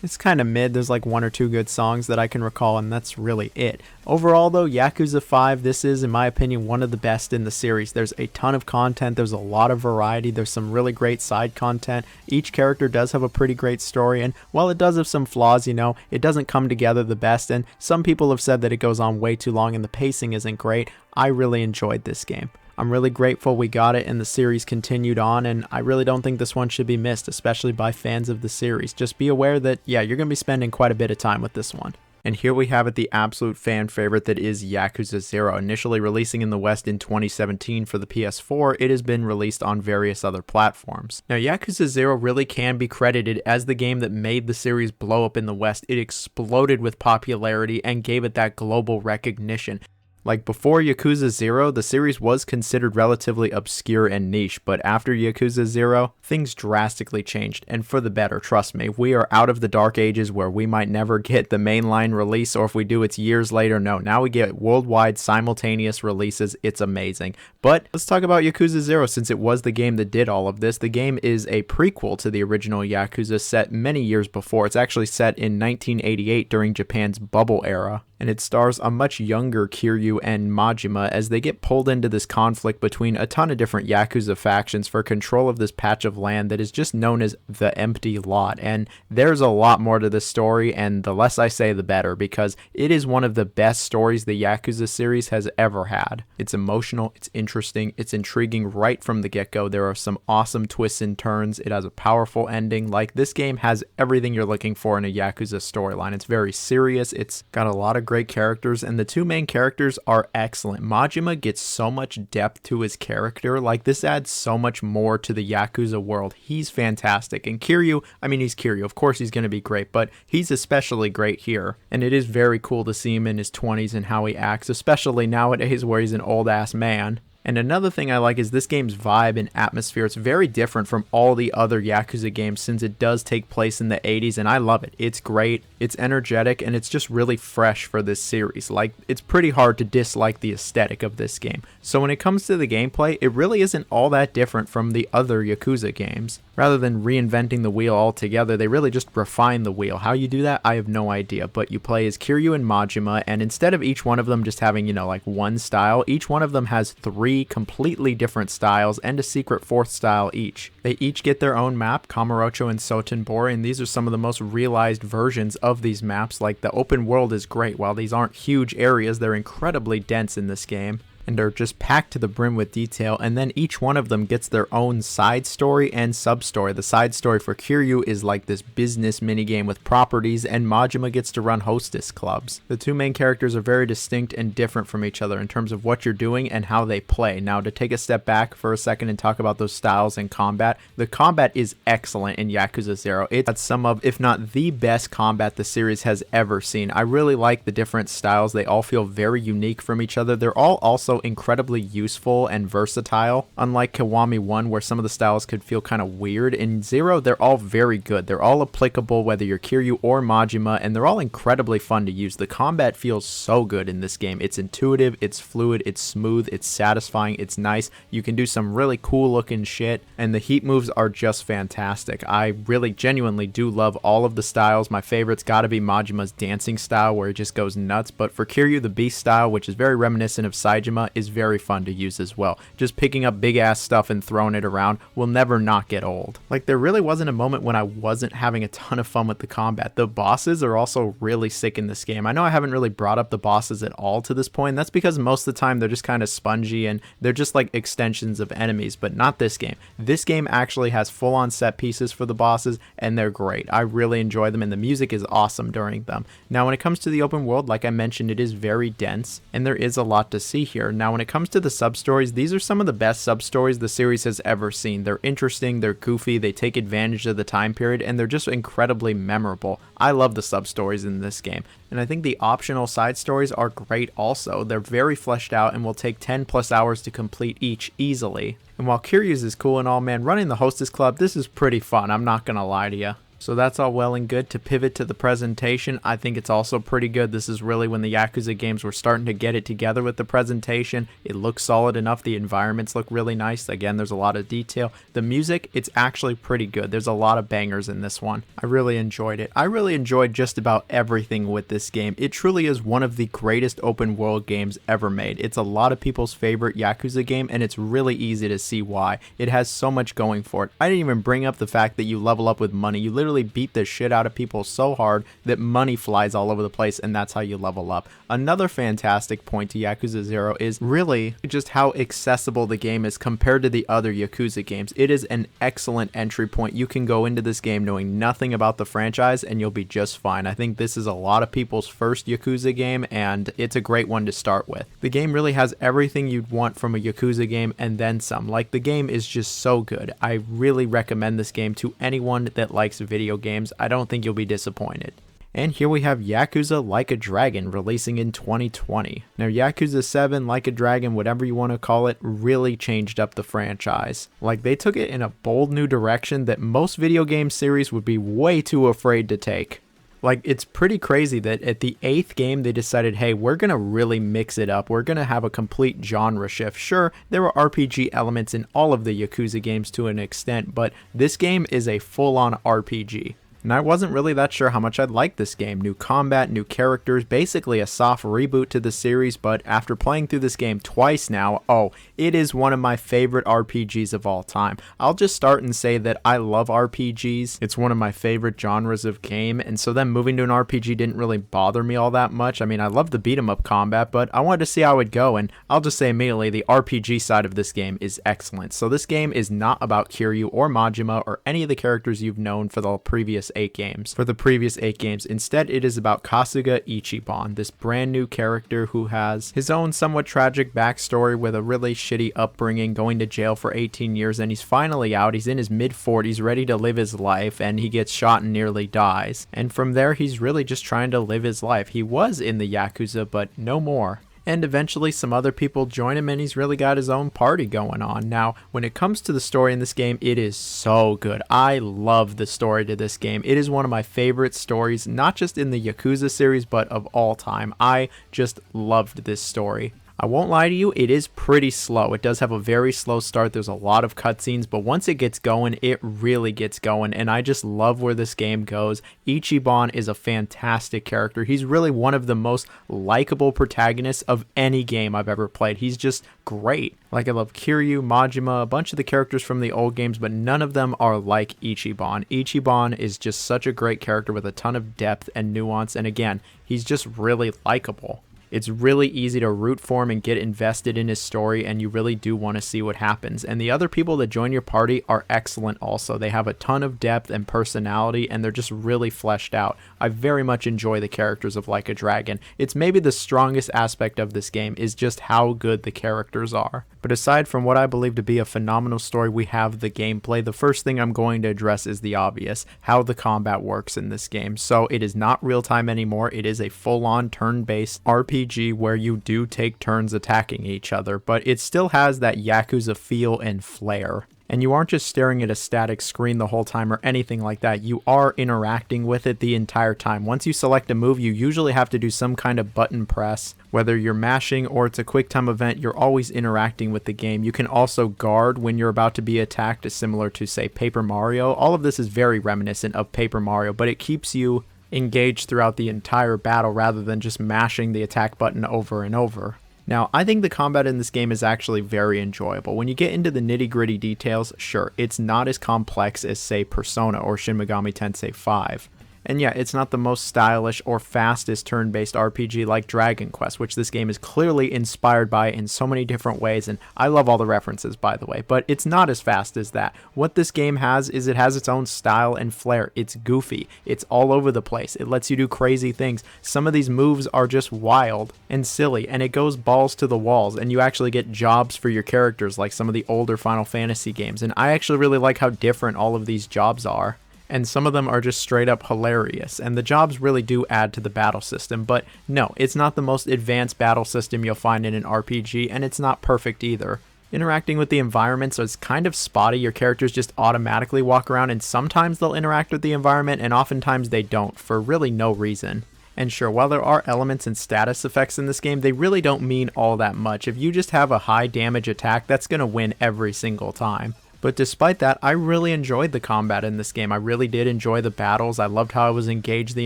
it's kind of mid. There's like 1 or 2 good songs that I can recall, and that's really it. Overall, though, Yakuza 5, this is, in my opinion, one of the best in the series. There's a ton of content. There's a lot of variety. There's some really great side content. Each character does have a pretty great story, and while it does have some flaws, you know, it doesn't come together the best, and some people have said that it goes on way too long and the pacing isn't great. I really enjoyed this game. I'm really grateful we got it and the series continued on, and I really don't think this one should be missed, especially by fans of the series. Just be aware that, yeah, you're going to be spending quite a bit of time with this one. And here we have it, the absolute fan favorite that is Yakuza 0. Initially releasing in the West in 2017 for the PS4, it has been released on various other platforms. Now, Yakuza 0 really can be credited as the game that made the series blow up in the West. It exploded with popularity and gave it that global recognition. Like, before Yakuza 0, the series was considered relatively obscure and niche, but after Yakuza 0, things drastically changed, and for the better, trust me. We are out of the dark ages where we might never get the mainline release, or if we do, it's years later. No, now we get worldwide simultaneous releases. It's amazing. But let's talk about Yakuza 0, since it was the game that did all of this. The game is a prequel to the original Yakuza set many years before. It's actually set in 1988 during Japan's bubble era. and it stars a much younger Kiryu and Majima as they get pulled into this conflict between a ton of different Yakuza factions for control of this patch of land that is just known as the Empty Lot. And there's a lot more to this story, and the less I say the better, because it is one of the best stories the Yakuza series has ever had. It's emotional, it's interesting, it's intriguing right from the get-go. There are some awesome twists and turns. It has a powerful ending. Like, this game has everything you're looking for in a Yakuza storyline. It's very serious, it's got a lot of great characters, and the two main characters are excellent. Majima gets so much depth to his character. Like, this adds so much more to the Yakuza world. He's fantastic. And Kiryu, I mean, he's Kiryu, of course he's going to be great, but he's especially great here. And it is very cool to see him in his 20s and how he acts, especially nowadays where he's an old ass man. And another thing I like is this game's vibe and atmosphere. It's very different from all the other Yakuza games since it does take place in the 80s, and I love it. It's great, it's energetic, and it's just really fresh for this series. Like, it's pretty hard to dislike the aesthetic of this game. So when it comes to the gameplay, it really isn't all that different from the other Yakuza games. Rather than reinventing the wheel altogether, they really just refine the wheel. How you do that, I have no idea, but you play as Kiryu and Majima, and instead of each one of them just having, like one style, each one of them has 3 completely different styles and a secret 4th style each. They each get their own map, Kamurocho and Sotenbori, and these are some of the most realized versions of these maps. Like, the open world is great. While these aren't huge areas, they're incredibly dense in this game, and are just packed to the brim with detail, and then each one of them gets their own side story and sub story. The side story for Kiryu is like this business minigame with properties, and Majima gets to run hostess clubs. The two main characters are very distinct and different from each other in terms of what you're doing and how they play. Now, to take a step back for a second and talk about those styles in combat, the combat is excellent in Yakuza 0. It's some of, if not the best combat the series has ever seen. I really like the different styles. They all feel very unique from each other. They're all also incredibly useful and versatile, unlike Kiwami 1 where some of the styles could feel kind of weird. In 0, they're all very good. They're all applicable whether you're Kiryu or Majima, and they're all incredibly fun to use. The combat feels so good in this game. It's intuitive, it's fluid, it's smooth, it's satisfying, it's nice. You can do some really cool looking shit, and the heat moves are just fantastic. I really genuinely do love all of the styles. My favorite's gotta be Majima's dancing style where he just goes nuts, but for Kiryu, the beast style, which is very reminiscent of Saejima, is very fun to use as well. Just picking up big ass stuff and throwing it around will never not get old. Like, there really wasn't a moment when I wasn't having a ton of fun with the combat. The bosses are also really sick in this game. I know I haven't really brought up the bosses at all to this point, and that's because most of the time they're just kind of spongy and they're just like extensions of enemies, but not this game. This game actually has full-on set pieces for the bosses, and they're great. I really enjoy them, and the music is awesome during them. Now, when it comes to the open world, like I mentioned, it is very dense, and there is a lot to see here. Now, when it comes to the sub-stories, these are some of the best sub-stories the series has ever seen. They're interesting, they're goofy, they take advantage of the time period, and they're just incredibly memorable. I love the sub-stories in this game, and I think the optional side stories are great also. They're very fleshed out and will take 10 plus hours to complete each easily. And while Kiryu's is cool and all, man, running the hostess club, this is pretty fun, I'm not gonna lie to you. So that's all well and good. To pivot to the presentation, I think it's also pretty good. This is really when the Yakuza games were starting to get it together with the presentation. It looks solid enough. The environments look really nice. Again, there's a lot of detail. The music, it's actually pretty good. There's a lot of bangers in this one. I really enjoyed it. I really enjoyed just about everything with this game. It truly is one of the greatest open world games ever made. It's a lot of people's favorite Yakuza game, and it's really easy to see why. It has so much going for it. I didn't even bring up the fact that you level up with money. You literally beat the shit out of people so hard that money flies all over the place, and that's how you level up. Another fantastic point to Yakuza 0 is really just how accessible the game is compared to the other Yakuza games. It is an excellent entry point. You can go into this game knowing nothing about the franchise and you'll be just fine. I think this is a lot of people's first Yakuza game, and it's a great one to start with. The game really has everything you'd want from a Yakuza game and then some. Like, the game is just so good. I really recommend this game to anyone that likes video games. I don't think you'll be disappointed. And here we have Yakuza Like a Dragon releasing in 2020. Now, Yakuza 7, Like a Dragon, whatever you want to call it, really changed up the franchise. Like, they took it in a bold new direction that most video game series would be way too afraid to take. Like, it's pretty crazy that at the 8th game they decided, hey, we're gonna really mix it up. We're gonna have a complete genre shift. Sure, there were RPG elements in all of the Yakuza games to an extent, but this game is a full-on RPG. And I wasn't really that sure how much I'd like this game. New combat, new characters, basically a soft reboot to the series, but after playing through this game twice now, oh, it is one of my favorite RPGs of all time. I'll just start and say that I love RPGs. It's one of my favorite genres of game, and so then moving to an RPG didn't really bother me all that much. I mean, I love the beat 'em up combat, but I wanted to see how it would go, and I'll just say immediately the RPG side of this game is excellent. So this game is not about Kiryu or Majima or any of the characters you've known for the previous 8 games. Instead, it is about Kasuga Ichiban, this brand new character who has his own somewhat tragic backstory with a really shitty upbringing, going to jail for 18 years, and he's finally out. He's in his mid-40s, ready to live his life, and he gets shot and nearly dies. And from there, he's really just trying to live his life. He was in the Yakuza, but no more. And eventually some other people join him, and he's really got his own party going on. Now, when it comes to the story in this game, it is so good. I love the story to this game. It is one of my favorite stories, not just in the Yakuza series, but of all time. I just loved this story. I won't lie to you, it is pretty slow. It does have a very slow start. There's a lot of cutscenes, but once it gets going, it really gets going, and I just love where this game goes. Ichiban is a fantastic character. He's really one of the most likable protagonists of any game I've ever played. He's just great. Like, I love Kiryu, Majima, a bunch of the characters from the old games, but none of them are like Ichiban. Ichiban is just such a great character with a ton of depth and nuance, and again, he's just really likable. It's really easy to root for him and get invested in his story, and you really do want to see what happens. And the other people that join your party are excellent also. They have a ton of depth and personality, and they're just really fleshed out. I very much enjoy the characters of Like a Dragon. It's maybe the strongest aspect of this game is just how good the characters are. But aside from what I believe to be a phenomenal story, we have the gameplay. The first thing I'm going to address is the obvious, how the combat works in this game. So it is not real time anymore. It is a full-on turn-based RPG where you do take turns attacking each other, but it still has that Yakuza feel and flair. And you aren't just staring at a static screen the whole time or anything like that. You are interacting with it the entire time. Once you select a move, you usually have to do some kind of button press. Whether you're mashing or it's a quick time event, you're always interacting with the game. You can also guard when you're about to be attacked, similar to, say, Paper Mario. All of this is very reminiscent of Paper Mario, but it keeps you engaged throughout the entire battle rather than just mashing the attack button over and over. Now, I think the combat in this game is actually very enjoyable. When you get into the nitty-gritty details, sure, it's not as complex as, say, Persona or Shin Megami Tensei 5. And yeah, it's not the most stylish or fastest turn-based RPG like Dragon Quest, which this game is clearly inspired by in so many different ways, and I love all the references, by the way, but it's not as fast as that. What this game has is it has its own style and flair. It's goofy. It's all over the place. It lets you do crazy things. Some of these moves are just wild and silly, and it goes balls to the walls, and you actually get jobs for your characters like some of the older Final Fantasy games, and I actually really like how different all of these jobs are. And some of them are just straight up hilarious, and the jobs really do add to the battle system, but no, it's not the most advanced battle system you'll find in an RPG, and it's not perfect either. Interacting with the environments is kind of spotty. Your characters just automatically walk around, and sometimes they'll interact with the environment, and oftentimes they don't, for really no reason. And sure, while there are elements and status effects in this game, they really don't mean all that much. If you just have a high damage attack, that's going to win every single time. But despite that, I really enjoyed the combat in this game. I really did enjoy the battles. I loved how I was engaged the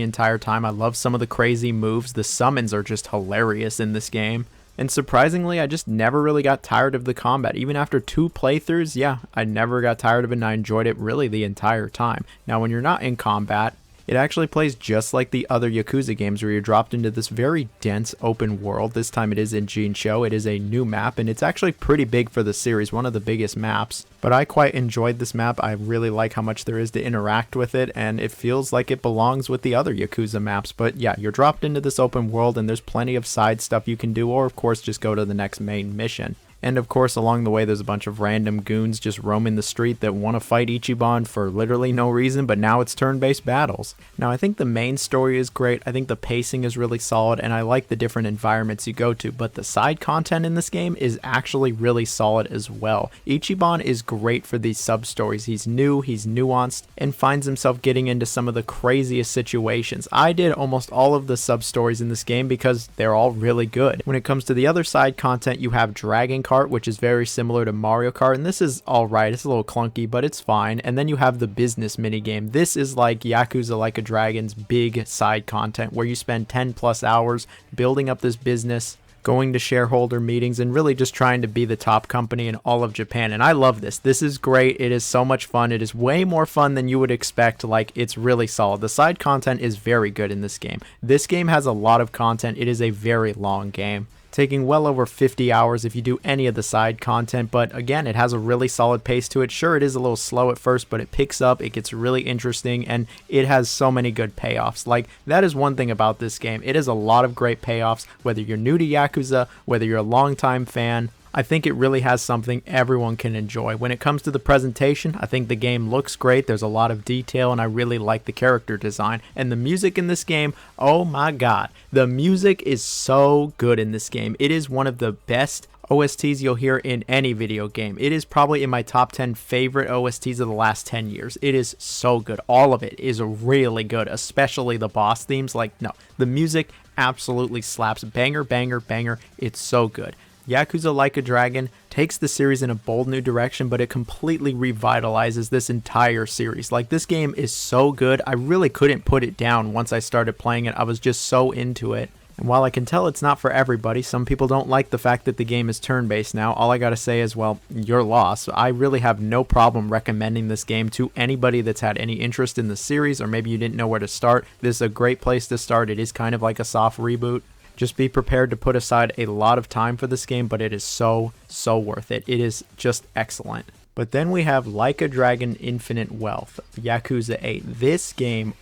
entire time. I loved some of the crazy moves. The summons are just hilarious in this game. And surprisingly, I just never really got tired of the combat. Even after 2 playthroughs, yeah, I never got tired of it, and I enjoyed it really the entire time. Now, when you're not in combat, it actually plays just like the other Yakuza games where you're dropped into this very dense open world. This time it is in Jinsho. It is a new map, and it's actually pretty big for the series, one of the biggest maps. But I quite enjoyed this map. I really like how much there is to interact with it, and it feels like it belongs with the other Yakuza maps. But yeah, you're dropped into this open world, and there's plenty of side stuff you can do, or of course just go to the next main mission. And of course, along the way, there's a bunch of random goons just roaming the street that want to fight Ichiban for literally no reason, but now it's turn-based battles. Now, I think the main story is great, I think the pacing is really solid, and I like the different environments you go to, but the side content in this game is actually really solid as well. Ichiban is great for these sub-stories. He's new, he's nuanced, and finds himself getting into some of the craziest situations. I did almost all of the sub-stories in this game because they're all really good. When it comes to the other side content, you have Dragon Kart, which is very similar to Mario Kart, and this is alright. It's a little clunky, but it's fine. And then you have the business minigame. This is like Yakuza Like a Dragon's big side content, where you spend 10 plus hours building up this business, going to shareholder meetings, and really just trying to be the top company in all of Japan. And I love this. This is great. It is so much fun. It is way more fun than you would expect. Like, it's really solid. The side content is very good in this game. This game has a lot of content. It is a very long game, taking well over 50 hours if you do any of the side content, but again, it has a really solid pace to it. Sure, it is a little slow at first, but it picks up, it gets really interesting, and it has so many good payoffs. Like, that is one thing about this game. It has a lot of great payoffs, whether you're new to Yakuza, whether you're a longtime fan. I think it really has something everyone can enjoy. When it comes to the presentation, I think the game looks great. There's a lot of detail, and I really like the character design. And the music in this game, oh my god. The music is so good in this game. It is one of the best OSTs you'll hear in any video game. It is probably in my top 10 favorite OSTs of the last 10 years. It is so good. All of it is really good, especially the boss themes. Like, no, the music absolutely slaps. Banger, banger, banger. It's so good. Yakuza Like a Dragon takes the series in a bold new direction, but it completely revitalizes this entire series. Like, this game is so good, I really couldn't put it down once I started playing it. I was just so into it. And while I can tell it's not for everybody, some people don't like the fact that the game is turn-based now, all I gotta say is, well, your loss. I really have no problem recommending this game to anybody that's had any interest in the series, or maybe you didn't know where to start. This is a great place to start. It is kind of like a soft reboot. Just be prepared to put aside a lot of time for this game, but it is so worth it. It is just excellent. But then we have Like a Dragon Infinite Wealth, Yakuza 8. This game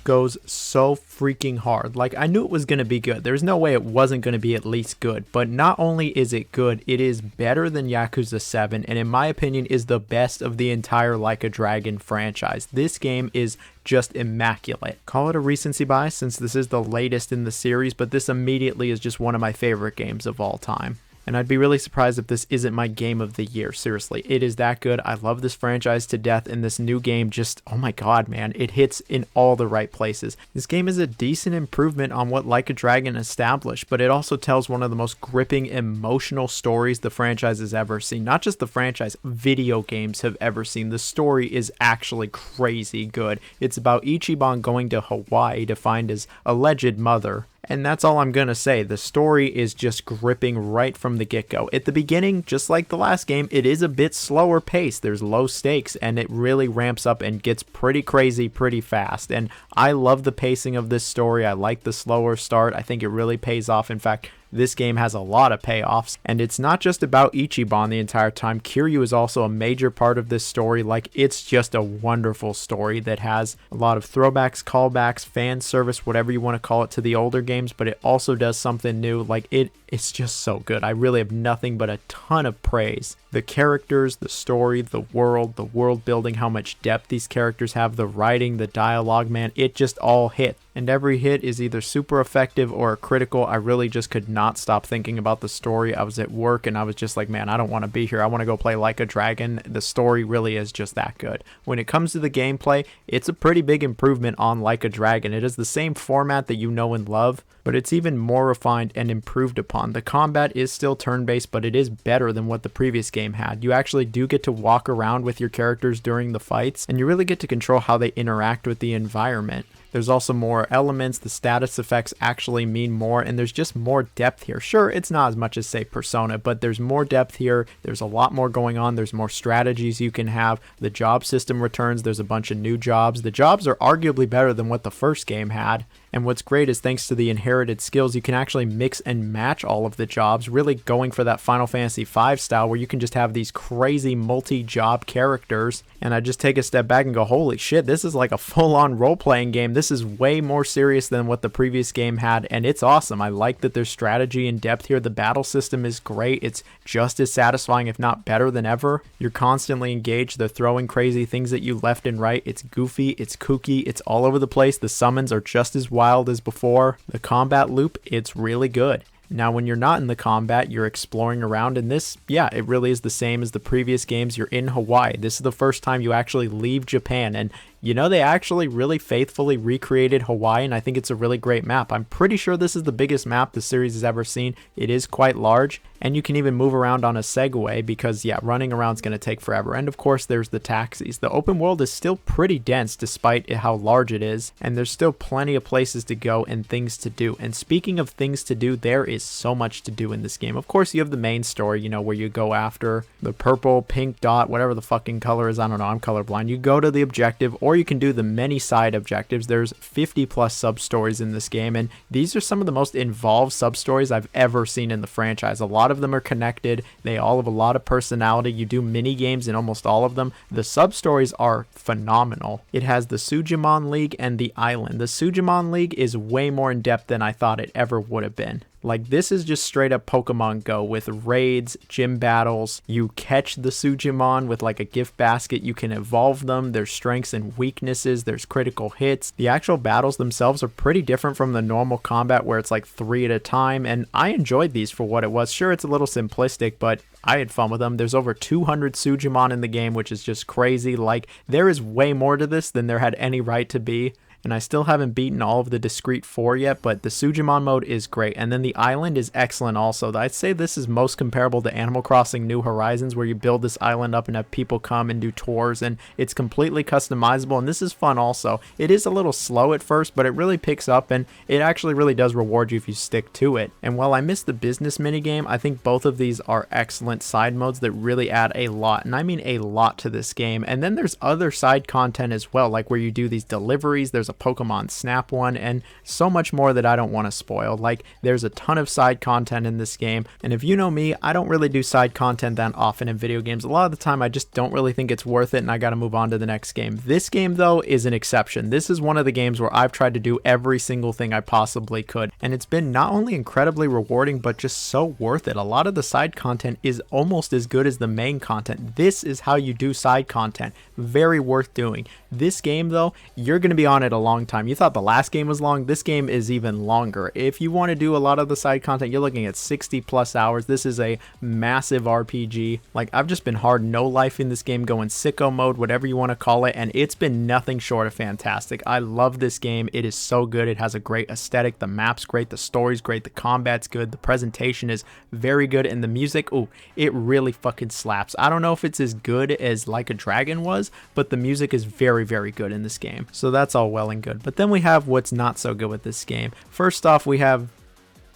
goes so freaking hard. Like, I knew it was going to be good. There's no way it wasn't going to be at least good. But not only is it good, it is better than Yakuza 7, and in my opinion is the best of the entire Like a Dragon franchise. This game is just immaculate. Call it a recency bias since this is the latest in the series, but this immediately is just one of my favorite games of all time. And I'd be really surprised if this isn't my game of the year. Seriously, it is that good. I love this franchise to death, and this new game just, oh my god, man, it hits in all the right places. This game is a decent improvement on what Like a Dragon established, but it also tells one of the most gripping, emotional stories the franchise has ever seen. Not just the franchise, video games have ever seen. The story is actually crazy good. It's about Ichiban going to Hawaii to find his alleged mother. And that's all I'm gonna say. The story is just gripping right from the get-go. At the beginning, just like the last game, it is a bit slower paced. There's low stakes, and it really ramps up and gets pretty crazy pretty fast. And I love the pacing of this story. I like the slower start. I think it really pays off. In fact, this game has a lot of payoffs, and it's not just about Ichiban the entire time. Kiryu is also a major part of this story. Like, it's just a wonderful story that has a lot of throwbacks, callbacks, fan service, whatever you want to call it, to the older games, but it also does something new. Like, it's just so good. I really have nothing but a ton of praise. The characters, the story, the world building, how much depth these characters have, the writing, the dialogue, man, it just all hit. And every hit is either super effective or critical. I really just could not stop thinking about the story. I was at work and I was just like, man, I don't want to be here. I want to go play Like a Dragon. The story really is just that good. When it comes to the gameplay, it's a pretty big improvement on Like a Dragon. It is the same format that you know and love, but it's even more refined and improved upon. The combat is still turn-based, but it is better than what the previous game had. You actually do get to walk around with your characters during the fights, and you really get to control how they interact with the environment. There's also more elements, the status effects actually mean more, and there's just more depth here. Sure, it's not as much as, say, Persona, but there's more depth here. There's a lot more going on. There's more strategies you can have. The job system returns. There's a bunch of new jobs. The jobs are arguably better than what the first game had. And what's great is thanks to the inherited skills, you can actually mix and match all of the jobs, really going for that Final Fantasy V style where you can just have these crazy multi-job characters. And I just take a step back and go, holy shit, this is like a full-on role-playing game. This is way more serious than what the previous game had, and it's awesome. I like that there's strategy and depth here. The battle system is great. It's just as satisfying, if not better than ever. You're constantly engaged. They're throwing crazy things at you left and right. It's goofy, it's kooky, it's all over the place. The summons are just as wild as before. The combat loop, it's really good. Now, when you're not in the combat, you're exploring around, and this, yeah, it really is the same as the previous games. You're in Hawaii. This is the first time you actually leave Japan, and you know, they actually really faithfully recreated Hawaii, and I think it's a really great map. I'm pretty sure this is the biggest map the series has ever seen. It is quite large, and you can even move around on a Segway because, yeah, running around is going to take forever. And of course, there's the taxis. The open world is still pretty dense despite how large it is, and there's still plenty of places to go and things to do. And speaking of things to do, there is so much to do in this game. Of course, you have the main story, you know, where you go after the purple, pink dot, whatever the fucking color is. I don't know, I'm colorblind. You go to the objective, or you can do the many side objectives. There's 50 plus sub stories in this game, and these are some of the most involved sub stories I've ever seen in the franchise. A lot of them are connected. They all have a lot of personality. You do mini games in almost all of them. The sub stories are phenomenal. It has the Judgement League and the Island. The Judgement League is way more in depth than I thought it ever would have been. Like, this is just straight up Pokemon Go with raids, gym battles. You catch the Sujimon with like a gift basket. You can evolve them. There's strengths and weaknesses. There's critical hits. The actual battles themselves are pretty different from the normal combat where it's like 3 at a time. And I enjoyed these for what it was. Sure, it's a little simplistic, but I had fun with them. There's over 200 Sujimon in the game, which is just crazy. Like, there is way more to this than there had any right to be. And I still haven't beaten all of the discrete 4 yet, but the Sujimon mode is great. And then the island is excellent also. I'd say this is most comparable to Animal Crossing New Horizons, where you build this island up and have people come and do tours, and it's completely customizable, and this is fun also. It is a little slow at first, but it really picks up, and it actually really does reward you if you stick to it. And while I missed the business minigame, I think both of these are excellent side modes that really add a lot, and I mean a lot, to this game. And then there's other side content as well, like where you do these deliveries. There's a Pokemon Snap one, and so much more that I don't want to spoil. Like, there's a ton of side content in this game, and if you know me, I don't really do side content that often in video games. A lot of the time I just don't really think it's worth it, and I gotta move on to the next game. This game though is an exception. This is one of the games where I've tried to do every single thing I possibly could, and it's been not only incredibly rewarding but just so worth it. A lot of the side content is almost as good as the main content. This is how you do side content. Very worth doing. This game though, you're gonna be on it a long time. You thought the last game was long. This game is even longer. If you want to do a lot of the side content, you're looking at 60 plus hours. This is a massive RPG. Like, I've just been hard no life in this game, going sicko mode, whatever you want to call it, and it's been nothing short of fantastic. I love this game. It is so good. It has a great aesthetic. The map's great. The story's great. The combat's good. The presentation is very good, and the music, ooh, it really fucking slaps. I don't know if it's as good as Like a Dragon was, but the music is very, very good in this game. So that's all well and good. But then we have what's not so good with this game. First off, we have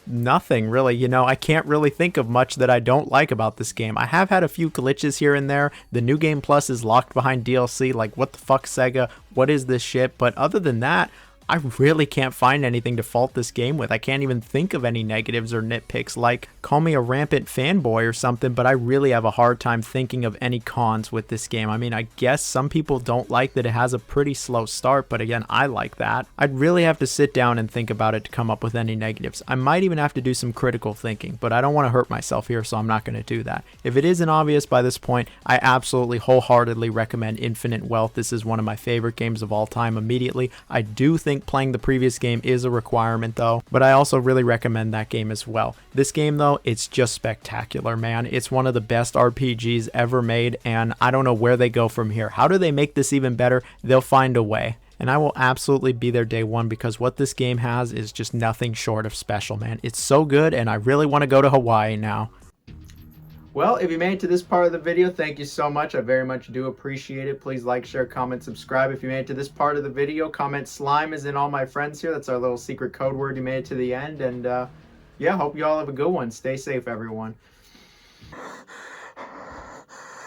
nothing really. You know, I can't really think of much that I don't like about this game. I have had a few glitches here and there. The New Game Plus is locked behind DLC. Like, what the fuck, Sega? What is this shit? But other than that, I really can't find anything to fault this game with. I can't even think of any negatives or nitpicks. Like, call me a rampant fanboy or something, but I really have a hard time thinking of any cons with this game. I mean, I guess some people don't like that it has a pretty slow start, but again, I like that. I'd really have to sit down and think about it to come up with any negatives. I might even have to do some critical thinking, but I don't want to hurt myself here, so I'm not going to do that. If it isn't obvious by this point, I absolutely wholeheartedly recommend Infinite Wealth. This is one of my favorite games of all time immediately. I do think playing the previous game is a requirement though, but I also really recommend that game as well. This game though, it's just spectacular, man. It's one of the best RPGs ever made, and I don't know where they go from here. How do they make this even better? They'll find a way. And I will absolutely be there day one, because what this game has is just nothing short of special, man. It's so good, and I really want to go to Hawaii now. Well, if you made it to this part of the video, thank you so much. I very much do appreciate it. Please like, share, comment, subscribe. If you made it to this part of the video, comment slime is in all my friends here. That's our little secret code word. You made it to the end. And yeah, hope you all have a good one. Stay safe, everyone.